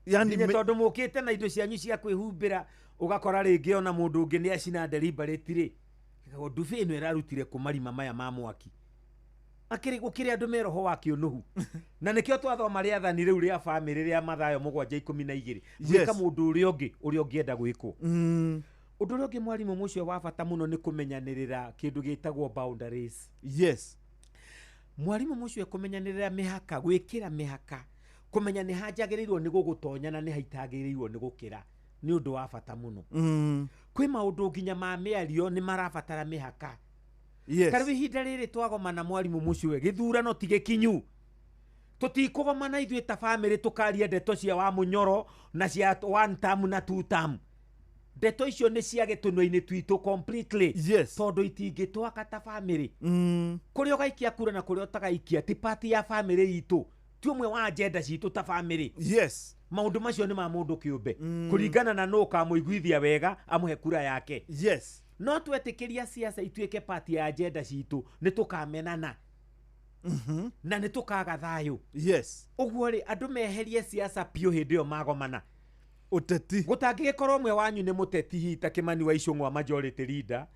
Yani tondu mukite na indo cianyu cia kwihumbira ugakora ringi ona mundu ungi ni acina deliberate ri. Ndufe ino irarutire kumarima maya ma mwaki. Akiri gukire andu meroho wa kiunuhu. Na nikio twathoma ria thani riu ria family ria Mathayo 7:12 gwika mundu uria ungi enda gwikwo. Undu uria ungi mwarimu mucio wa bata muno ni kumenyanirira kindu gitagwo boundaries. Yes. Mwarimu mucio kumenyanirira mihaka gwikira mihaka kumenya ni hajagirirwo ni gugutonya na ni haitagirirwo ni gukira ni undu wa bata muno. Kwi maundu nginya ma miario ni marabatara mihaka. Yes. Karibu ihinda riri twagomana mwarimu mucio we githurano tigikinyu. Tutikugomana ithuĩ ta family tukaria ndeto cia wa munyoro na cia one term na two term. Ndeto icio ni cia gituno-ini twitu completely. Yes. Tondu itingitwaka ta family. Kuria ugaikia kura na kuria utagaikia ti party ya family itu. Ti umwe wa agenda citu ta family. Yes. Maundu macio ni ma mundu kiumbe. Kuringana na no kamuiguithia wega amuhe kura yake. Yes. No twetikiria siasa ituike party ya agenda citu ni tukamenana. Na ni tukaga thayo. Yes. Uguo ri andu meherie siasa pio hindi yo magomana. Uteti. Gutangigikorwo mwe wanyu ni muteti hita Kimani wa Icũng'wa majority leader.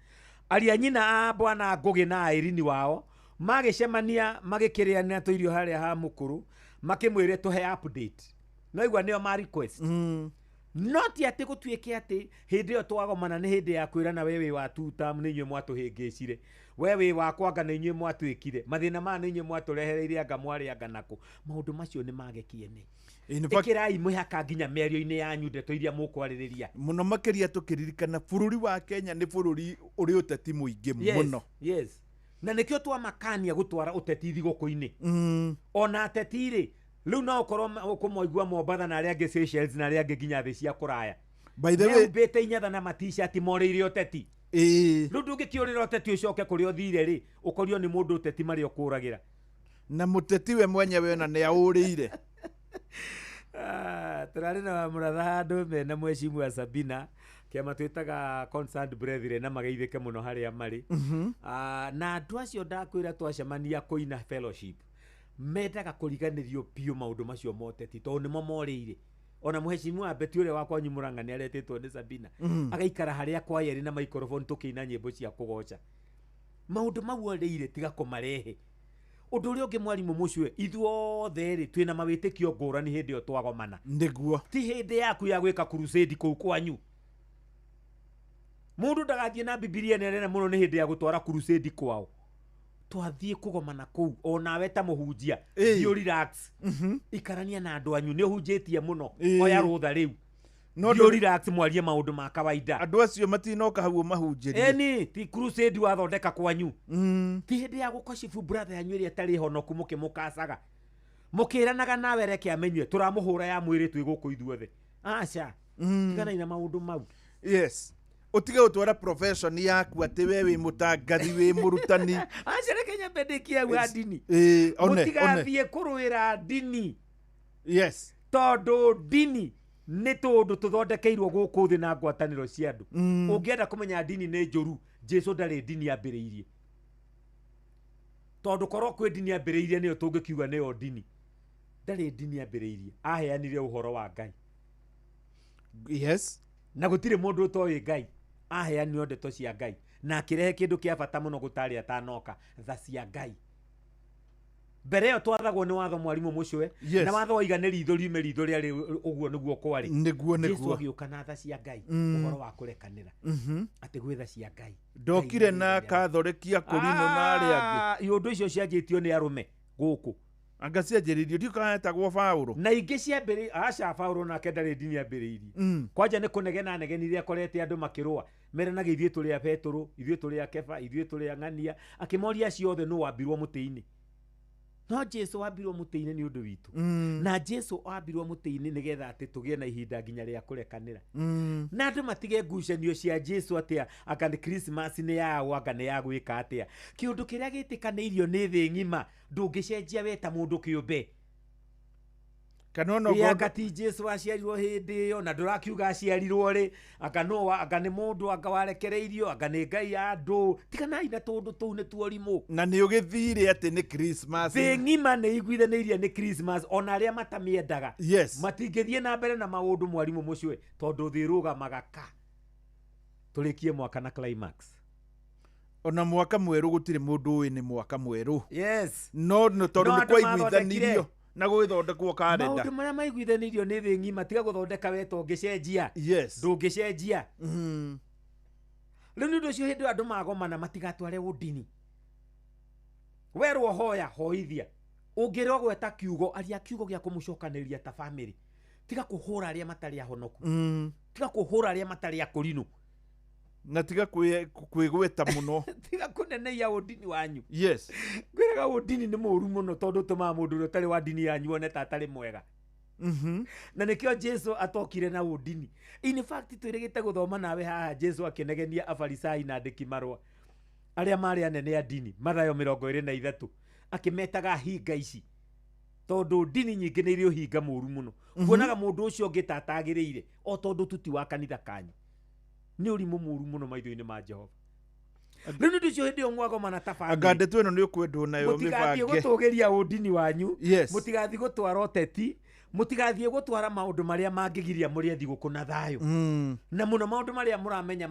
Aria nyina a bwana Ngugi na airini wao magicemania magikiriania tuirio haria ha mukuru makimwire tuhe update. No igwa niyo ma request. Not ati gutuike ati hindi yo twagomana ni hindi ya kwirana wewe wa two term ni inywe mwatuhingicire wewe wa kwanga ni inywe mwatwikire mathina ma ni inywe mwaturehereire anga mwari anga nako maundu macio ni magekiene. Ikirai mwihaka nginya merio-ini yanyu ndeto iria mukwaririria muno makiria tukiririkana bururi wa Kenya ni bururi uri uteti muingi muno. Yes. Na nikio twa makania gutwara uteti thiguku-ini. Ona ateti ri riu no korwo ukumoigua Mombatha na aria angi Seychelles na aria angi nginya thi cia kuraya. By the way, bete inyatha na matisha morire oteti. Riu ndungikiurira oteti ucoke kuria uthire ri ukorio ni mundu oteti mari okuragira. Na muteti we mwenyewe ona ni aurire. Turari na muratha handu mena mwecimu Sabina kiama twitaga Concerned Brethren na mageithike muno haria mari. Na andu acio ndakwira twacemania kuina fellowship mendaga kuriganirio pio maundu macio moteti tondu nimo morire. Ona muhecimu wa beti ule wakwa Nyumuranga ni aretetwo ni Sabina agaikara haria kwa yeri na microphone tukina nyimbo cia kugoca. Maundu mau orire tiga kumarehe. Undu uri ungi mwarimu mucwe ithuothe ri twina mawitikio ngurani hindi yo twagomana. Ndiguo. Ti hindi yaku ya gwika crusade kuu kwanyu. Mundu ndagathie na Biblia nene muno ni hindi ya gutwara crusade kwao. Twathie kugomana kuu onawe ta muhunjia dio relax. Ikarania na andu anyu ni hunjitie muno oya rutha riu. No dio relax mwarie maundu ma kawaida. Andu acio matinoka hau mahunjirie. Eni ti crusade wathondeka kwanyu. Ti hindi ya gukoshifu brother yanyu iri atari honoku mukimukacaga. Mukiranaga nawe reke amenywe turamuhura ya mwiri twi guku ithuothe. Aca. Tigana ina maundu mau. Yes. Utige utwara profession yaku ati we wi mutangathi wi murutani. Aca reke nyambendekia wa dini. One. Mutigathie kuruira dini. Yes. Tondu dini ni tundu tuthondekeirwo guku thi na ngwataniro cia andu. Ungienda kumenya dini ni njuru, Jesu ndari dini ambiriirie. Tondu korwo kwi dini ambiriirie niyo tungikiuga niyo dini. Ndari dini ambiriirie. Aheanire uhoro wa Ngai. Yes. Na gutire mundu utoyi Ngai. Aheanire ndeto cia Ngai. Na akirehe kindu kia bata muno gutari atanoka tha cia Ngai. Mbere yo twathagwo ni watho mwarimu mucwe na watho waigane ritho riume ritho ria uguo niguo kwari. Niguo. Jesu agiuka na tha cia Ngai uhoro wa kurekanira. Ati gwi tha cia Ngai. Ndokire na kathorikia kurino na aria angi. Iundu icio cianjitio ni arume guku. Anga cianjiririo ndikaetagwo Paulo. Na ingi ciambiri aca Paulo na kendari dini ambiriirie. Kwanja ni kunegena negenirie akorete andu makirua. Mere na githie turi a Petro, ithie turi a Kefa, ithie turi a Ng'ania, akimoria ciothe no wambirwo mutiini. No Jesu wambirwo mutiini ni undu witu. Na Jesu wambirwo mutiini nigetha ati tugie na ihinda nginya ria kurekanira. Na andu matige ngucanio cia Jesu atia akani Christmas ni yao anga ni ya gwika atia. Kiundu kiria gitikanirio ni thi ng'ima ndungicenjia we ta mundu kiumbe. Kanono ya gati Jesu aciarirwo hindi yo na ndurakiuga aciarirwo ri anga ni mundu anga warekereirio anga ni Ngai andu tikanai na tundu tuu ni tuorimu. Na ni ugithire ati ni Christmas. Thi ng'ima ni igwithanirie ni Christmas ona aria matamiendaga. Yes. Matingithie na mbere na maundu mwarimu mucwe tondu thi rugamaga ka. Tulikie mwaka na climax. Ona mwaka mweru gutire mundu wi ni mwaka mweru. Yes. No tondu ni kwa igwithanirio na gwithondekwo kalenda. Maundu maria maiguithanirio ni thi ng'ima tiga guthondeka weto ngicenjia. Yes. Ndungicenjia. Riu ni undu ucio hindi andu magomana matigatware udini. Werwo hoya hoithia. Ungirwo gweta kiugo aria kiugo gia kumucokaniria ta family. Tiga kuhura aria matari ahonoku. Tiga kuhura aria matari akurinu. Na tiga kwigweta muno. Tiga kuneneia udini wanyu. Yes. Gwiraga udini ni muru muno tondu tuma mundu utari wa dini yanyu one ta atari mwega. Na nikio Jesu atokire na udini. In fact twirigite guthoma nawe haha Jesu akinegenia afarisai na andiki marwa aria mari anene a dini Mathayo 23 akimetaga hinga ici tondu dini nyingi ni irio hinga muru muno. Kuonaga mundu ucio ngitatagiriire o tondu tuti wa kanitha kanyu ni urimu muru muno maitho-ini ma Jehova. Riu ndu cio hindi omwago mana tafani. Agande tu eno ni ukwendwo nayo mibange. Mutigathie gutugiria udini wanyu. Yes. Mutigathie gutwara oteti. Mutigathie gutwara maundu maria mangigiria muri thiguku na thayo. Na muno maundu maria muramenya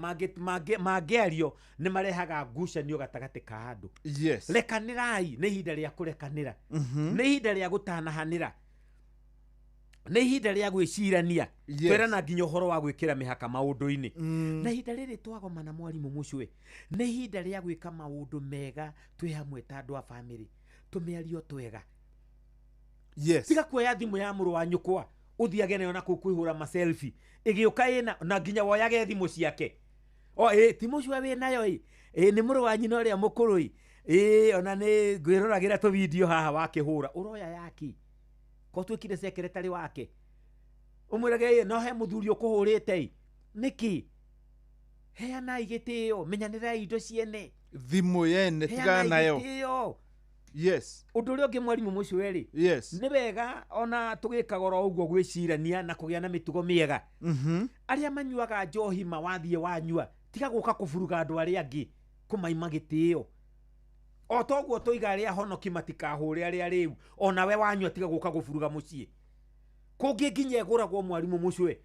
mangiario ni marehaga ngucanio gatagati ka andu. Yes. Lekanirai ni ihinda ria kurekanira. Ni ihinda ria gutanahanira. Ni ihinda ria gwicirania. Twerana nginya uhoro wa gwikira mihaka maundu-ini. Na ihinda riri twagomana mwarimu mucwe. Ni ihinda ria gwika maundu mega twi hamwe ta andu a family. Tumiario twega. Yes. Tiga kuoya thimu ya muru wa nyukwa uthiage nayo na kukwihura ma selfie igiuka ina na nginya woyage thimu ciake. Ti mucwe we nayo ni muru wa nyina uria mukuru ona ni gwiruragira tu video haha wakihura uroya yaki ko twikire secretary wake umurage no he muthuri ukuhurite niki heana igitio menyanira indo ciene thimu yene tiga nayo yes undu uri ungi mwarimu mucio eri yes ni wega ona tugikagora uguo gwicirania na kugia na mitugo miega aria manyuaga njohi mawathie wanyua tiga guka kuburuga andu aria angi kumaima gitio o toguo toiga aria honoki matikahure aria riu ona we wanyua tiga guka guburuga mucie kungi nginya eguragwo mwarimu mucio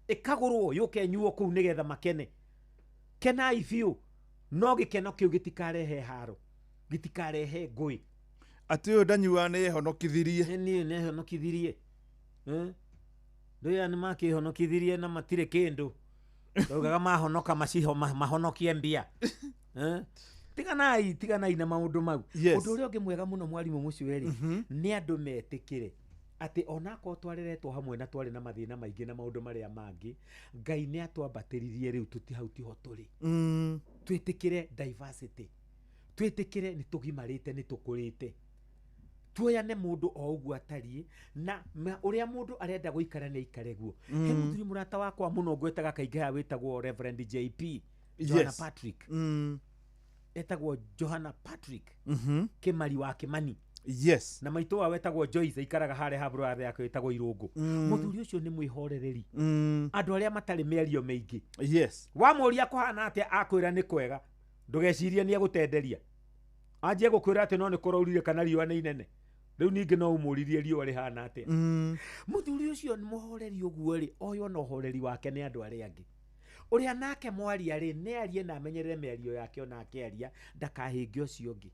ikagurwo yuke nyuo kuu nigetha makene kenai biu no gikeno kiu gitikarehe haro gitikarehe ngui ati uyu ndanyua ni honokithirie ni honokithirie ndoya ni makihonokithirie na matire kindu ndogaga mahonoka maciho mahonokie mbia tiganai na maundu mau undu uria ungi mwega muno mwarimu mucio eri ni andu metikire ati onako twareretwo hamwe na twari na mathina maingi na maundu maria mangi Ngai ni atwambatiririe riu tutihauti hoturi twitikire diversity twitikire ni tugimarite ni tukurite tuoyane mundu o uguo atari na uria mundu arenda guikara ni ikare guo he muthuri murata wakwa muno gwetaga kainge ha wetagwo Reverend JP Johanna Patrick etagwo Johanna Patrick Kimari wa Kimani yes na maito wa wetagwo Joyce ikaraga hare habro athe yake wetagwo Irungu muthuri ucio ni mwihorereri andu aria matari merio meingi yes wa muria kuhana atia akwira ni kwega ndugecirie ni agutenderia anjie gukwira ati no ni kuraurire kana riwa ni inene riu ningi no umuririe riwa rihana atia muthuri ucio ni muhoreri uguo ri oyo no horeri wake ni andu aria angi uria nake mwaria ri ni arie na amenyerere merio yake ona akearia ndakahinge ucio ungi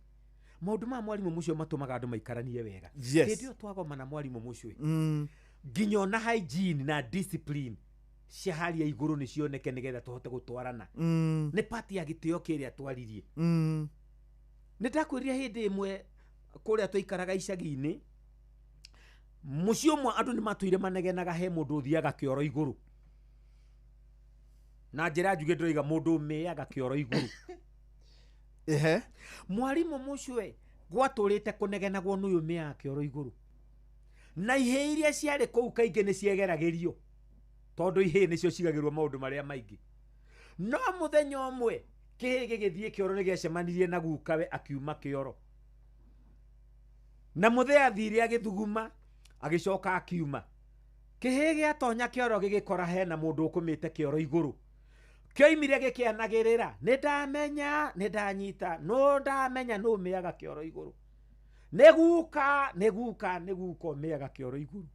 maundu ma mwarimu mucio matumaga andu maikaranie wega ndio twagoma na mwarimu mucio nginyo na hygiene na discipline cia hali ya iguru ni cioneke nigetha tuhote gutwarana ni party ya gitio kiria twaririe nitakwiriria hindi imwe kuria tuikaraga icagi-ini mucio mwa andu ni matuire manegenaga he mundu uthiaga kioro iguru na njira njuge ndoiga mundu meaga kioro iguru mwarimu mucio gwaturite kunegenagwo nuyu meaga kioro iguru na ihe iria ciari kou kaingi ni ciegeragirio tondu ihe nicio cigagirwo maundu maria maingi no muthenya umwe kihigi githie kioro ni gecemanirie na gukawe akiuma kioro na muthe athire agithuguma agicoka akiuma kihigi atonya kioro gigikora hena mundu ukumite kioro iguru kioimire gikianagirira ni ndanyita no ndamenya no meaga kioro iguru neguka meaga kioro iguru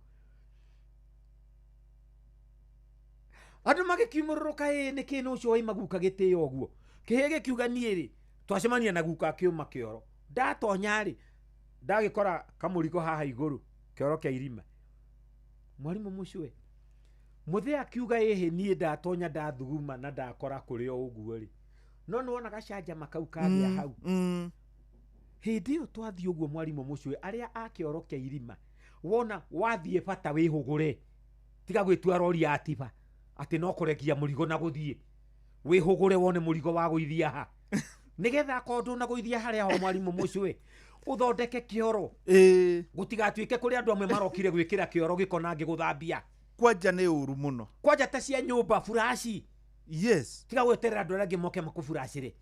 andu magikiumururuka ni kinu ucio waima guka gitio guo kihege kiuga niiri twacemania na guka kiuma kioro ndatonya ri ndagikora kamurigo haha iguru kioro kia irima mwarimu mucio muthe akiuga ehe nie ndatonya ndathuguma na ndakora kurio uguo ri no nuona gacanja makaukaria hau hindi yo twathi uguo mwarimu mucio aria akioro kia irima wona wathie bata wihugure tiga gwitua rori atiba ati no kurekia murigo na guthie wihugure wone murigo wa guithia ha nigetha kondu na guithia haria ho mwarimu mucio uthondeke kioro gutigatuike kuri andu amwe marokire gwikira kioro gikona ngiguthambia kwanja ni uru muno kwanja ta cia nyumba furashi yes tiga gweterera andu arĩa moke makufurashire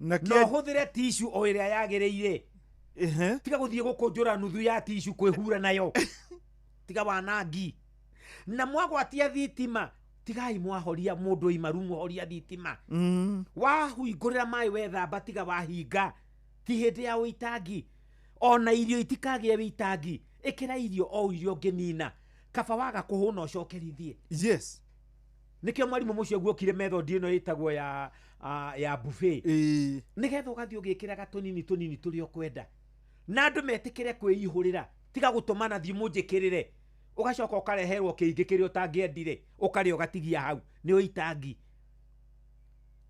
no huthire tissue o iria yagereire tiga guthie gukunjura nuthu ya tissue kwihura nayo tiga wanangi na mwagwatia thitima tigai mwahoria mundu imaru mwahoria thitima wahuingurira mai wethamba tiga wahinga ti hindi ya uitangi ona irio itikagie witangi ikira irio o irio nginina kaba waga kuhuna ucokerithie yes nikio mwarimu mucio guokire method ino itagwo ya buffet nigetha ugathie ugikiraga tunini turi okwenda na andu metikire kwihurira tiga gutumana thimu njikirire ugacoka ukareherwo kiingi kiria utangiendire ukari ugatigia hau ni uitangi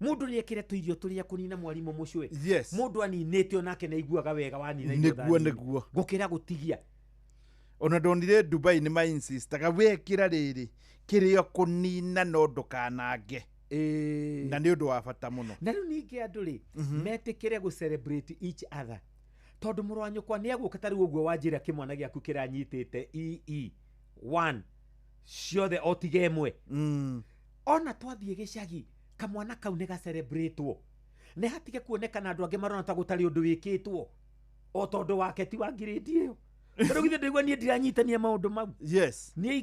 mundu ni ekire tuirio turia kunina mwarimu mucio yes mundu aninite onake na iguaga wega wanina niguo gukira gutigia ona ndonire Dubai ni ma insistaga wekira riri kirio kunina no ndukanange na ni undu wa bata muno na riu ningi andu ri metikire gu celebrate each other tondu muru wanyu kwa ni aguka tari uguo wanjira kimwana giaku kiranyitite EE1 ciothe otige imwe ona twathie gicagi kamwana kau ni ga celebratewo ne hatige kuonekana andu angi marona ta gutari undu wikitwo o tondu wake ti wa grade iyo pero githe ndigwa nie ndiranyitania maundu mau yes nie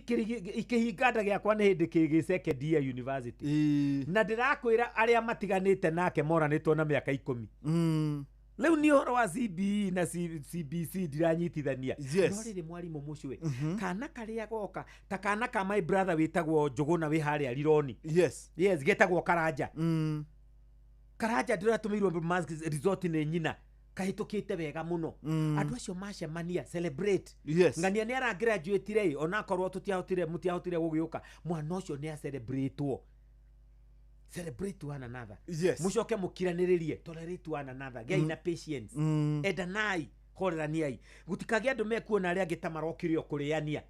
ikihinganda giakwa ni hindi kigi second year university na ndirakwira aria matiganite nake moranitwo na miaka 10 Leu ni horo wa CBE na CBC ndiranyitithania no riri mwarimu mucwe kana karia goka ta kana ka my brother witagwo Njuguna wi haria Rironi yes getagwo Karanja Karanja ndiratumirwo mask resort ni nyina kahitukite wega muno andu acio macemania celebrate ngania ni ara graduate rei ona korwo mutiahotire gugiuka mwana ucio ni a celebrate one another mucoke mukiraniririe tolerate one another gei na patience edanai horeraniai gutikagia andu mekuona aria angita marokirio kuriania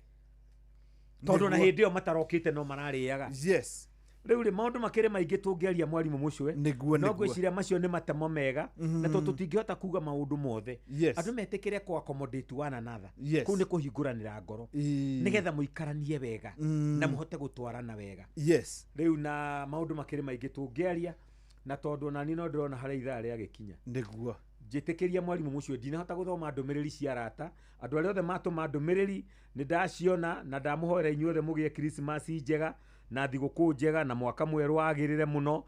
tondu na hindi yo matarokite no marariaga riu ri maundu makire maingi tungiaria mwarimu mucwe no gwiciria macio ni matemo mega na tondu tutingihota kuga maundu mothe andu metikire ko accommodate one another ku ni kuhinguranira ngoro nigetha muikaranie wega na muhote gutwarana wega riu na maundu makire maingi tungiaria na tondu nani no ndirona hari ithaa ria gikinya niguo njitikiria mwarimu mucwe ndinahota guthoma ndumiriri cia rata andu aria othe matuma ndumiriri ni ndaciona na ndamuhoera inyuothe mugie Christmas njega na thiguku njega na mwaka mweru wagirire muno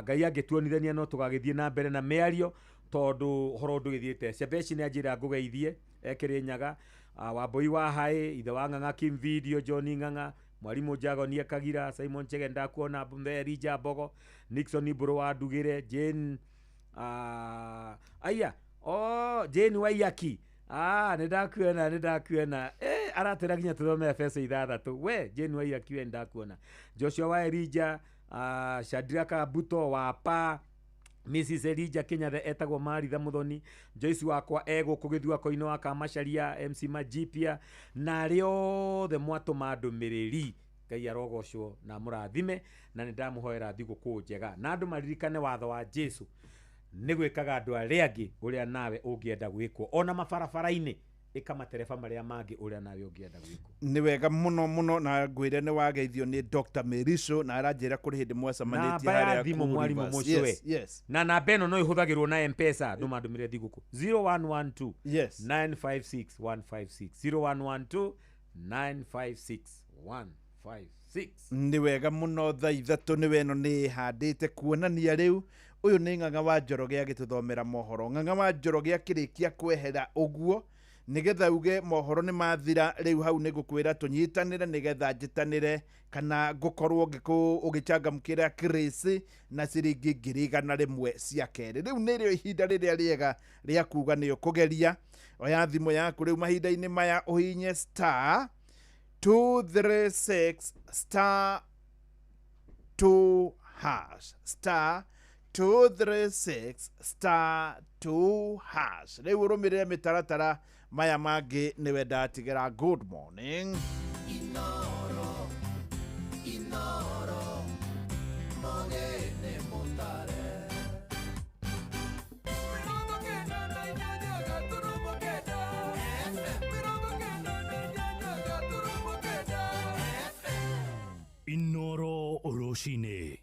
ngai angituonithania no tugagithie na mbere na miario tondu horo ndugithiete Shebeshi ni ajira ngugeithie ekire nyaga Wambui wa Hai ithe wa Ng'ang'a Kim Video John Ng'ang'a mwarimu Jago ni Kagira Simon Chege ndakuona Mberi Jambogo Nixon Buru wa Ndugire Jane aya Jane Waiyaki nidakuona aratera ginya tuthome Efeso 6 we Jane Waiyaki we ndakuona Joshua wa Elija Shadraka Buto wa Pa Mrs Elija Kenya the etagwo Maritha Muthoni Joyce wakwa ego kugithua koino wa Kamasharia MC Majipia na rio the mwato mandumiriri Ngai arogocwo na murathime na nindamuhoera thiguku njega na andu maririkane watho wa Jesu ni gwikaga andu aria angi uria nawe ungienda gwikwo ona mabarabara-ini ikamatereba maria mangi uria nawe ungienda gwikwo ni wega muno na ngwire ni wageithio ni Dr. Meriso na aranjira kuri hindi mwacemanĩtie haria thimo mwarimu mucwe na namba ĩno no ihuthagirwo na M-Pesa ndu mandumire thiguku 0112 956 156 0112 956 156 ni wega muno thaa ithatu ni weno ni handite kuonania riu uyu ni Ng'ang'a wa Njoroge agituthomera mohoro Ng'ang'a wa Njoroge akirikia kwehera uguo nigetha uge mohoro ni mathira riu hau ni gukwira tunyitanire nigetha njitanire kana gukorwo ugichangamkira Chris na ciringi 100 cia keri riu ni rio ihinda riria riega ria kuga niyo kugeria oya thimu yaku riu mahinda-ini maya uhinye star 236 star 2 hash star 236 star 2 hash riu urumirire mitaratara maya mangi niwe ndatigera good morning Inoro mogene mutare Inoro Oroshine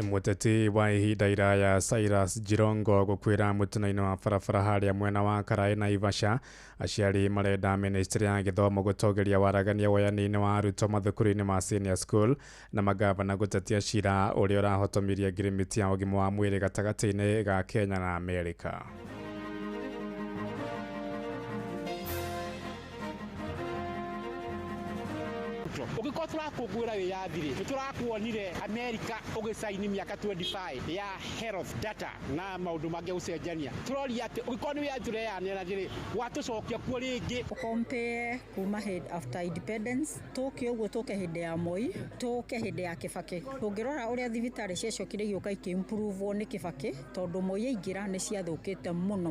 muteti wa ihinda iraya Cyrus Jirongo gukwira mutino-ini wa barabara haria mwena wa Karai na Ivasha aciari marenda ministry ya githomo gutogeria waragania woyani-ini wa arutwo mathukuru-ini ma senior school na magavana gutetia cira uria urahotomirie ngirimiti ya ugima wa mwiri gatagati-ini ga Kenya na Amerika. Ukiko turakungwira wiyathiri niturakuonire America ugisaini miaka 25 ya health data na maundu mangi gucenjania turoria ati ukiko ni wiyathire ya nena jiri watucokia kuo ringi compare kuma head after independence tuke uguo tuke hindi ya Moi tuke hindi ya Kibaki tungirora uria thibitari ciacokire gioka ikimprove ni Kibaki tondu Moi aingira ni ciathukite muno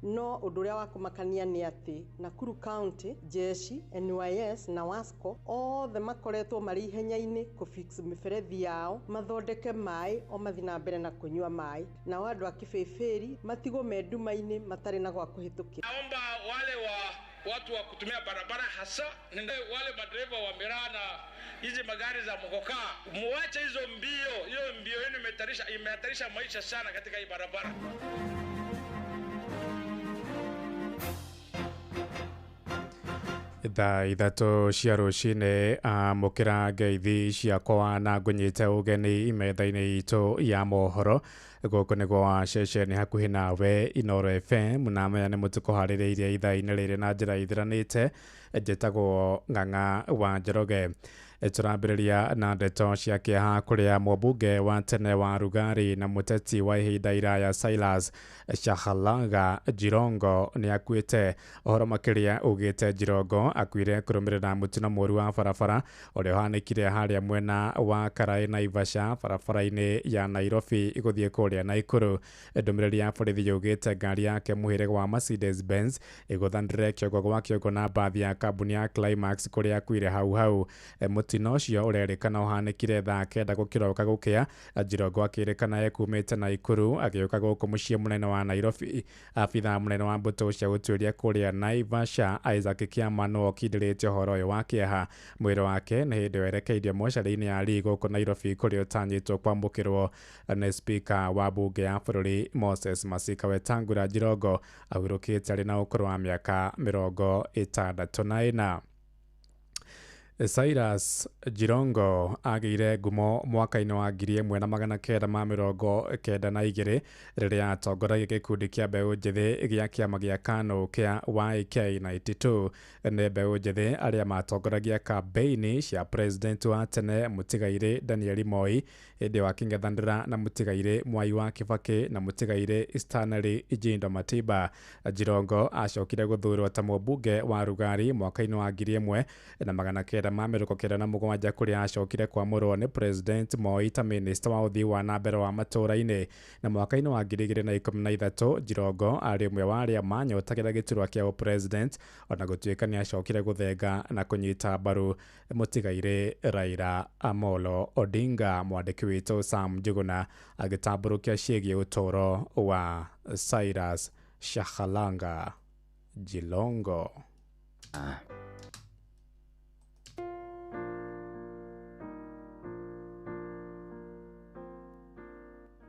no undu uria wakumakania ni ati Nakuru County jeshi NYS na Wasco mothe makoretwo mari ihenya-inĩ kũfix mĩberethi yao mathondeke maĩ o mathi na mbere na kũnyua maĩ nao andũ a Kĩbĩbĩri matigwo me nduma-inĩ matarĩ na gwa kũhĩtũkĩra. Naomba wale watu wa kutumia barabara hasa wale madereva wa miraa na hizi magari za mkoka muache hizo mbio. Hiyo mbio yenu imehatarisha maisha sana katika hii barabara. Thaa ithatũ cia rũcinĩ amũkĩra ngeithi ciakwa na ngũnyĩte ũgeni metha-inĩ itũ ya mohoro gũkũ nĩgwo ceceni hakuhĩ nawe Inooro FM na maya nĩ mũtuko harĩrĩirie ithaa-inĩ rĩrĩ na njĩra ithiranĩte. Njĩtagwo Ng'ang'a wa Njoroge. Tũrambĩrĩria na ndeto cia kĩeha kũrĩa mũmbunge wa tene wa Rugari na mũteti wa ihinda iraya Silas Shakalaga Jirongo nĩ akuĩte. Ũhoro makĩria ugĩte Jirongo akuire kũrũmĩrĩra mũtino mũru wa barabara ũrĩa ũhanĩkire harĩa mwena wa Karai Naivasha barabara-inĩ ya Nairobi gũthiĩ kũrĩa Naikuru. Ndũmĩrĩri ya borithi yugĩte ngari yake mũhĩrĩga wa Mercedes Benz ĩgũthanĩrĩre kĩongo gwa kĩongo na mbathi ya kambuni ya Climax kũrĩa akuire hau. Mũtino ũcio ũrerĩkana ũhanĩkire thaa 9 gũkĩroka gũkĩa. Jirongo akĩrĩkana ekumĩte Naikuru agĩũka gũkũ mũciĩ mũnene wa Nairobi. Abitha mũnene wa mbũtũ cia gũtuĩria kũrĩa Naivasha Isaac Kĩama nĩwe ũkindĩrĩte ũhoro ũyũ wa kĩeha. Mwĩrĩ wake nĩ hĩndĩ werekeirio mocarĩ-inĩ ya Lee gũkũ Nairobi kũrĩa ũtanyĩtwo kwamũkĩrwo nĩ spika wa bunge ya bũrũri Moses Masika Wetangula. Jirongo ahurũkĩte arĩ na ũkũrũ wa mĩaka 64. Silas Jirongo agĩire ngumo mwaka-inĩ wa 1992 rĩrĩa atongoragia gĩkundi kĩa mbeũ njĩthĩ gĩa kĩama gĩa KANU kĩa YK92. Nĩ mbeũ njĩthĩ arĩa matongoragia kambeini cia president wa tene mũtigairĩ Daniel Moi hĩndĩ wa kĩng'ethanĩra na mũtigairĩ Mwai wa Kibaki na mũtigairĩ Stanley Njindo Matiba. Jirongo acokire gũthurwo ta mũmbunge wa Rugari mwaka-inĩ wa 1997 kũrĩa acokire kwamũrwo nĩ president Moi ta minister wa ũthii wa na mbere wa matũra-inĩ. Na mwaka-inĩ wa 2013 Jirongo arĩ ũmwe wa arĩa manyotagĩra gĩturwa kĩa president ona gũtuĩka nĩ acokire gũthenga na kũnyita mbaru mũtigairĩ Raila Amolo Odinga. Mwandĩki witũ Sam Njuguna agĩtambũrũkia ciĩgiĩ ũtũũro wa Silas Shakalaga Jirongo.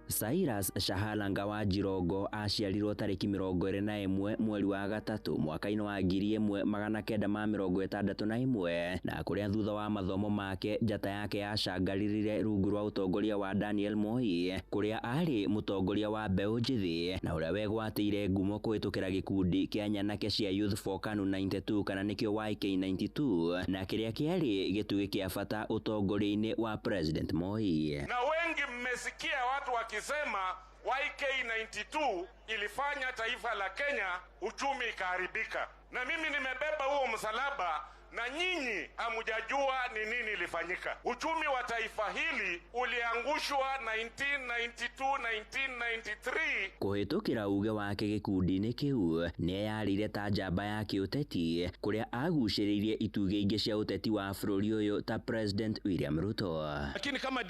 Silas Shakalaga wa Jirongo aciarirwo tarĩki 21 mweri wa gatatũ mwaka-inĩ wa 1961 na kũrĩa thutha wa mathomo make njata yake yacangaririre rungu rwa ũtongoria wa Daniel Moi kũrĩa arĩ mũtongoria wa mbeũ njĩthĩ na ũrĩa wegwatĩire ngumo kũhĩtũkĩra gĩkundi kĩa nyanake cia Youth for KANU 92 kana nĩkĩo YK92 na kĩrĩa kĩarĩ gĩtugĩ kĩa bata ũtongoria-inĩ wa President Moi. Na wengi mmesikia watu wakisema YK92 ilifanya taifa la Kenya uchumi ikaharibika, na mimi nimebeba huo msalaba na nyinyi hamujajua ni nini ilifanyika. Uchumi wa taifa hili uliangushwa 1992-1993 kuhĩtũkĩra uge wake gĩkundi-inĩ kĩu. Nĩeyarĩire ta njamba ya kĩũteti kũrĩa agucĩrĩirie itugĩ ingĩ cia ũteti wa bũrũri ũyũ ta President William Ruto. Lakini kama